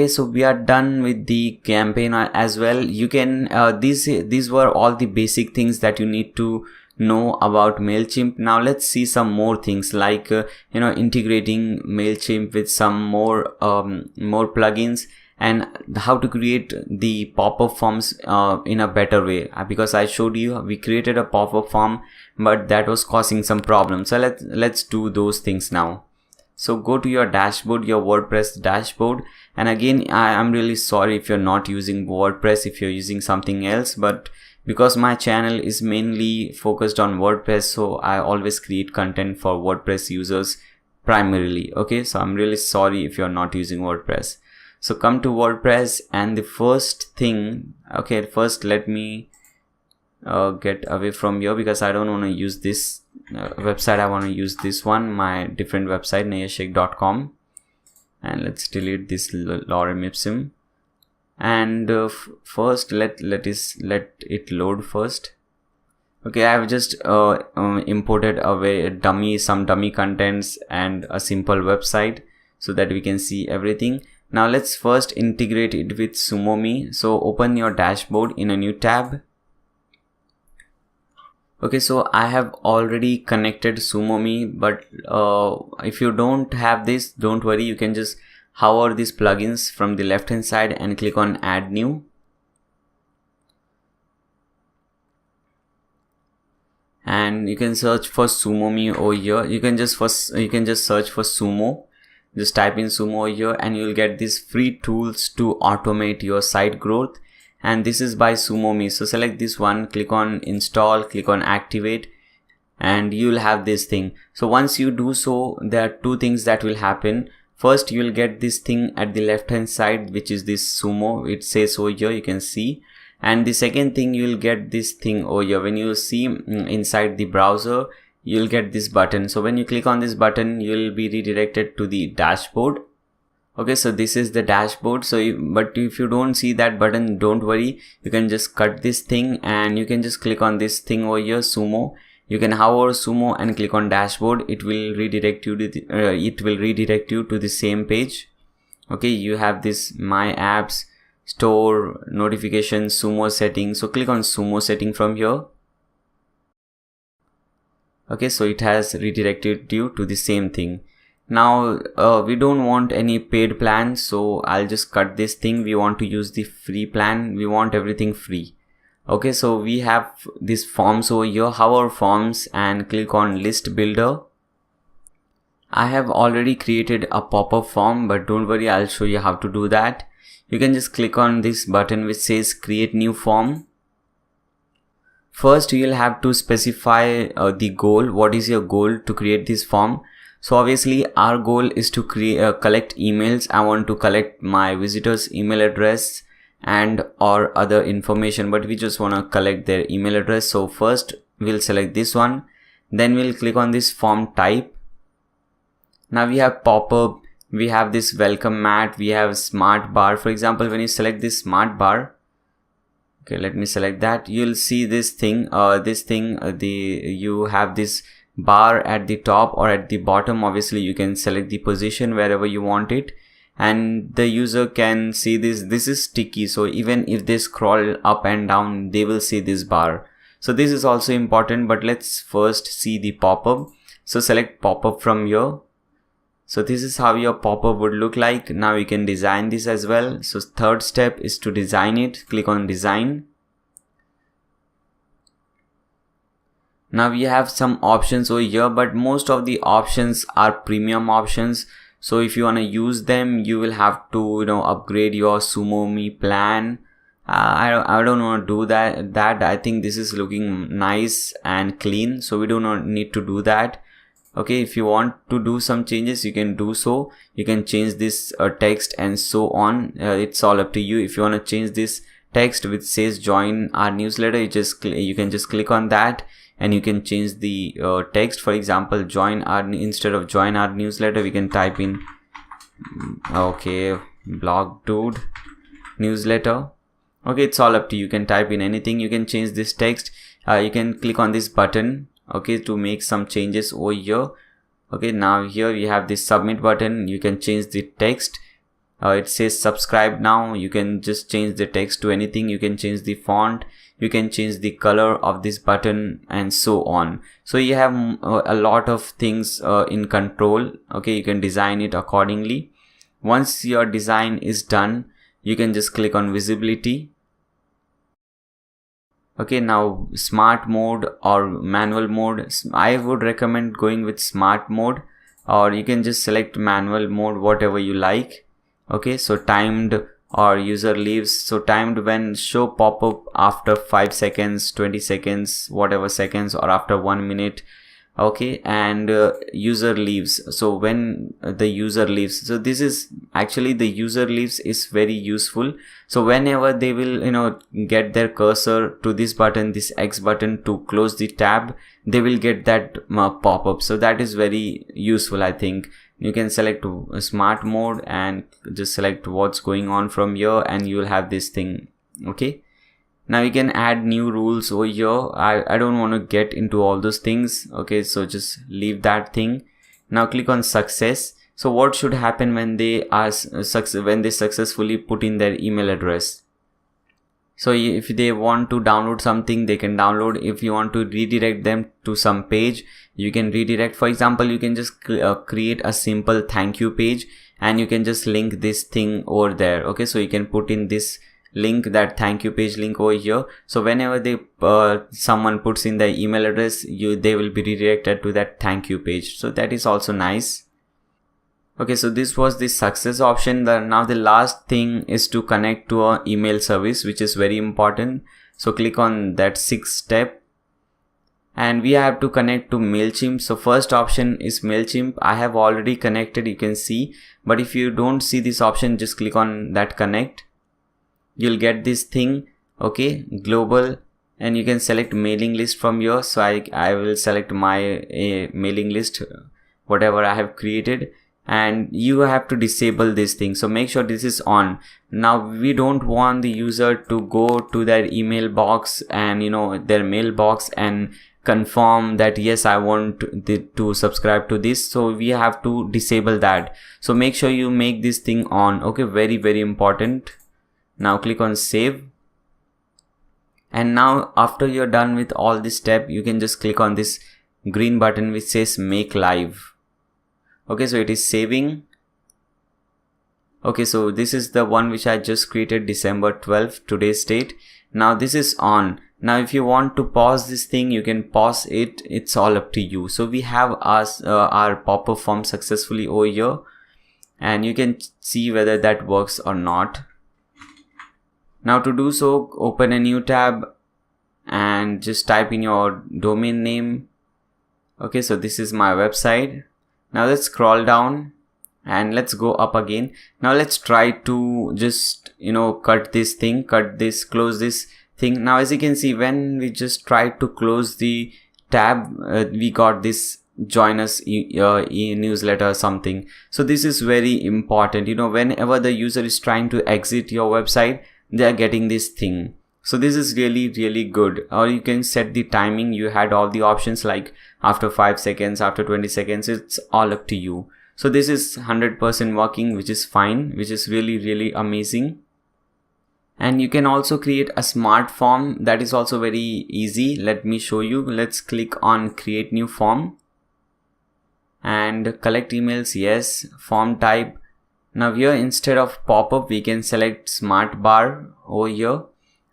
so we are done with the campaign as well. You can these were all the basic things that you need to know about MailChimp. Now let's see some more things, like integrating MailChimp with some more plugins, and how to create the pop-up forms in a better way, because I showed you we created a pop-up form, but that was causing some problems. So let's do those things now. So go to your dashboard, your WordPress dashboard, and again I'm really sorry if you're not using WordPress, if you're using something else, but because my channel is mainly focused on WordPress, so I always create content for WordPress users primarily. Okay, so I'm really sorry if you're not using WordPress. So come to WordPress, and the first thing, okay, first let me get away from here, because I don't want to use this website. I want to use this one, my different website, nayyarsheikh.com, and let's delete this lorem ipsum. And first let it load first. Okay, I have just imported away some dummy contents and a simple website so that we can see everything. Now let's first integrate it with Sumo. So open your dashboard in a new tab. Okay, so I have already connected SumoMe, but if you don't have this, don't worry, you can just hover these plugins from the left hand side and click on add new. And you can search for SumoMe over here. You can just search for Sumo. Just type in Sumo over here and you'll get these free tools to automate your site growth. And this is by SumoMe. So select this one, click on install, click on activate, and you'll have this thing. So once you do so, there are two things that will happen. First, you'll get this thing at the left hand side, which is this Sumo. It says over here, you can see. And the second thing, you'll get this thing over here. When you see inside the browser, you'll get this button. So when you click on this button, you'll be redirected to the dashboard. Okay, so this is the dashboard. But if you don't see that button, don't worry. You can just cut this thing and you can just click on this thing over here, Sumo. You can hover Sumo and click on dashboard. It will redirect you to the same page. Okay, you have this my apps, store, notifications, Sumo settings. So click on Sumo setting from here. Okay, so it has redirected you to the same thing. Now we don't want any paid plan, so I'll just cut this thing. We want to use the free plan. We want everything free. Okay, so we have these forms over here. Hover forms and click on list builder. I have already created a pop-up form, but don't worry, I'll show you how to do that. You can just click on this button which says create new form. First, you'll have to specify the goal. What is your goal to create this form? So obviously our goal is to collect emails. I want to collect my visitors' email address and or other information, but we just want to collect their email address. So first we'll select this one, then we'll click on this form type. Now we have pop-up, we have this welcome mat, we have smart bar. For example, when you select this smart bar, okay, let me select that, you'll see this thing, you have this bar at the top or at the bottom. Obviously you can select the position wherever you want it, and the user can see this is sticky, so even if they scroll up and down, they will see this bar. So this is also important, but let's first see the pop-up. So select pop-up from here. So this is how your pop-up would look like. Now you can design this as well. So third step is to design it. Click on design. Now we have some options over here, but most of the options are premium options. So if you want to use them, you will have to upgrade your SumoMe plan. I don't want to do that. I think this is looking nice and clean, so we do not need to do that. Okay, if you want to do some changes, you can do so. You can change this text and so on. It's all up to you. If you want to change this text which says join our newsletter, you can just click on that and you can change the text. For example, instead of join our newsletter, we can type in blog dude newsletter. Okay, it's all up to you. You can type in anything. You can change this text. You can click on this button, okay, to make some changes over here. Okay, now here we have this submit button. You can change the text. It says subscribe now. You can just change the text to anything. You can change the font, you can change the color of this button, and so on. So you have a lot of things in control. Okay, you can design it accordingly. Once your design is done, you can just click on visibility. Okay, now smart mode or manual mode. I would recommend going with smart mode, or you can just select manual mode, whatever you like. Okay, so timed or user leaves. So timed when show pop-up after 5 seconds, 20 seconds, whatever seconds, or after 1 minute. Okay, and user leaves. So when the user leaves, so this is actually the user leaves is very useful. So whenever they will get their cursor to this button, this X button, to close the tab, they will get that pop-up. So that is very useful, I think. You can select smart mode and just select what's going on from here, and you will have this thing. Okay, now you can add new rules over here. I don't want to get into all those things. Okay, so just leave that thing. Now click on success. So what should happen when they successfully put in their email address? So if they want to download something, they can download. If you want to redirect them to some page, you can redirect. For example, you can just create a simple thank you page, and you can just link this thing over there. Okay, so you can put in this link, that thank you page link over here. So whenever they someone puts in their email address, they will be redirected to that thank you page. So that is also nice. Okay, so this was the success option. Now the last thing is to connect to our email service, which is very important. So click on that 6th step, and we have to connect to MailChimp. So first option is MailChimp. I have already connected, you can see, but if you don't see this option, just click on that connect. You'll get this thing, okay, global, and you can select mailing list from here. So I will select my mailing list, whatever I have created. And you have to disable this thing, so make sure this is on. Now we don't want the user to go to their email box and their mailbox and confirm that yes, I want to subscribe to this. So we have to disable that. So make sure you make this thing on. Okay, very, very important. Now click on save. And now after you're done with all this step, you can just click on this green button which says make live. Okay, so it is saving. Okay, so this is the one which I just created, December 12th, today's date. Now this is on. Now if you want to pause this thing, you can pause it. It's all up to you. So we have our pop-up form successfully over here, and you can see whether that works or not. Now to do so, open a new tab and just type in your domain name. Okay, so this is my website. Now let's scroll down and let's go up again. Now let's try to just cut this thing, close this thing. Now as you can see, when we just try to close the tab, we got this join us newsletter or something. So this is very important. Whenever the user is trying to exit your website, they are getting this thing. So this is really, really good. Or you can set the timing. You had all the options like after 5 seconds, after 20 seconds, it's all up to you. So this is 100% working, which is fine, which is really, really amazing. And you can also create a smart form. That is also very easy. Let me show you. Let's click on create new form and collect emails. Yes, form type. Now here, instead of pop-up, we can select smart bar over here.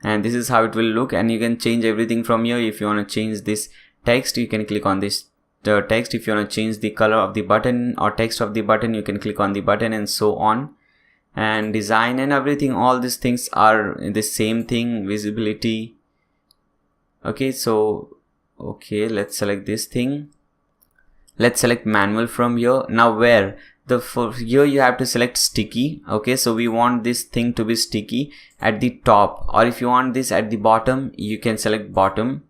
And this is how it will look, and you can change everything from here. If you want to change this text, you can click on this text. If you want to change the color of the button or text of the button, you can click on the button, and so on. And design and everything, all these things are the same thing. Visibility. Okay, so let's select this thing. Let's select manual from here. Now here you have to select sticky. Okay, so we want this thing to be sticky at the top, or if you want this at the bottom, you can select bottom.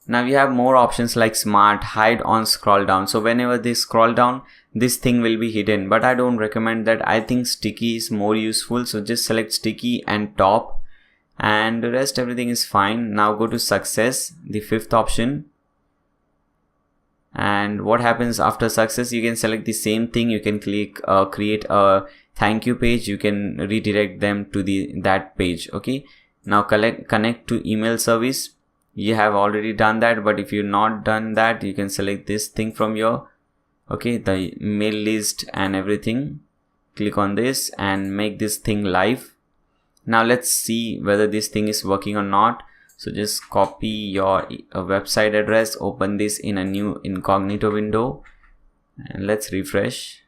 Now we have more options like smart, hide on scroll down. So whenever they scroll down, this thing will be hidden, but I don't recommend that. I think sticky is more useful. So just select sticky and top, and the rest everything is fine. Now go to success, the 5th option. And what happens after success, you can select the same thing. You can click create a thank you page. You can redirect them to that page. Okay, now connect to email service. You have already done that, but if you're not done that, you can select this thing from here. Okay, the mail list and everything. Click on this and make this thing live. Now let's see whether this thing is working or not. So just copy your website address, open this in a new incognito window, and let's refresh.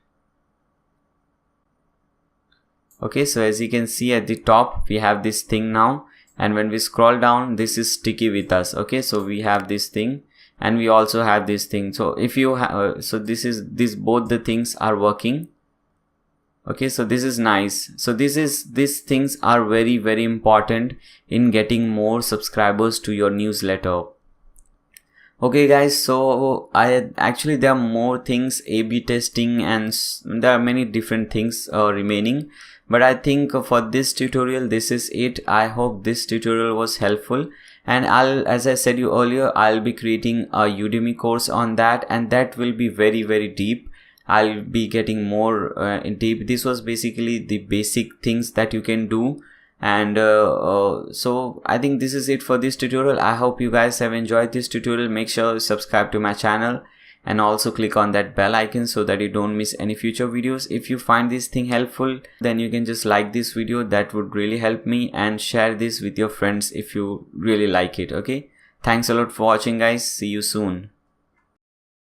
Okay, so as you can see at the top, we have this thing now, and when we scroll down, this is sticky with us. Okay, so we have this thing, and we also have this thing. So if you have, so both the things are working. Okay, so this is nice. So these things are very, very important in getting more subscribers to your newsletter. Okay guys, so there are more things, A/B testing, and there are many different things remaining. But I think for this tutorial, this is it. I hope this tutorial was helpful. And as I said you earlier, I'll be creating a Udemy course on that, and that will be very, very deep. I'll be getting more in deep. This was basically the basic things that you can do, And so I think this is it for this tutorial. I hope you guys have enjoyed this tutorial. Make sure to subscribe to my channel and also click on that bell icon so that you don't miss any future videos. If you find this thing helpful, then you can just like this video. That would really help me, and share this with your friends if you really like it. Okay, thanks a lot for watching, guys. See you soon.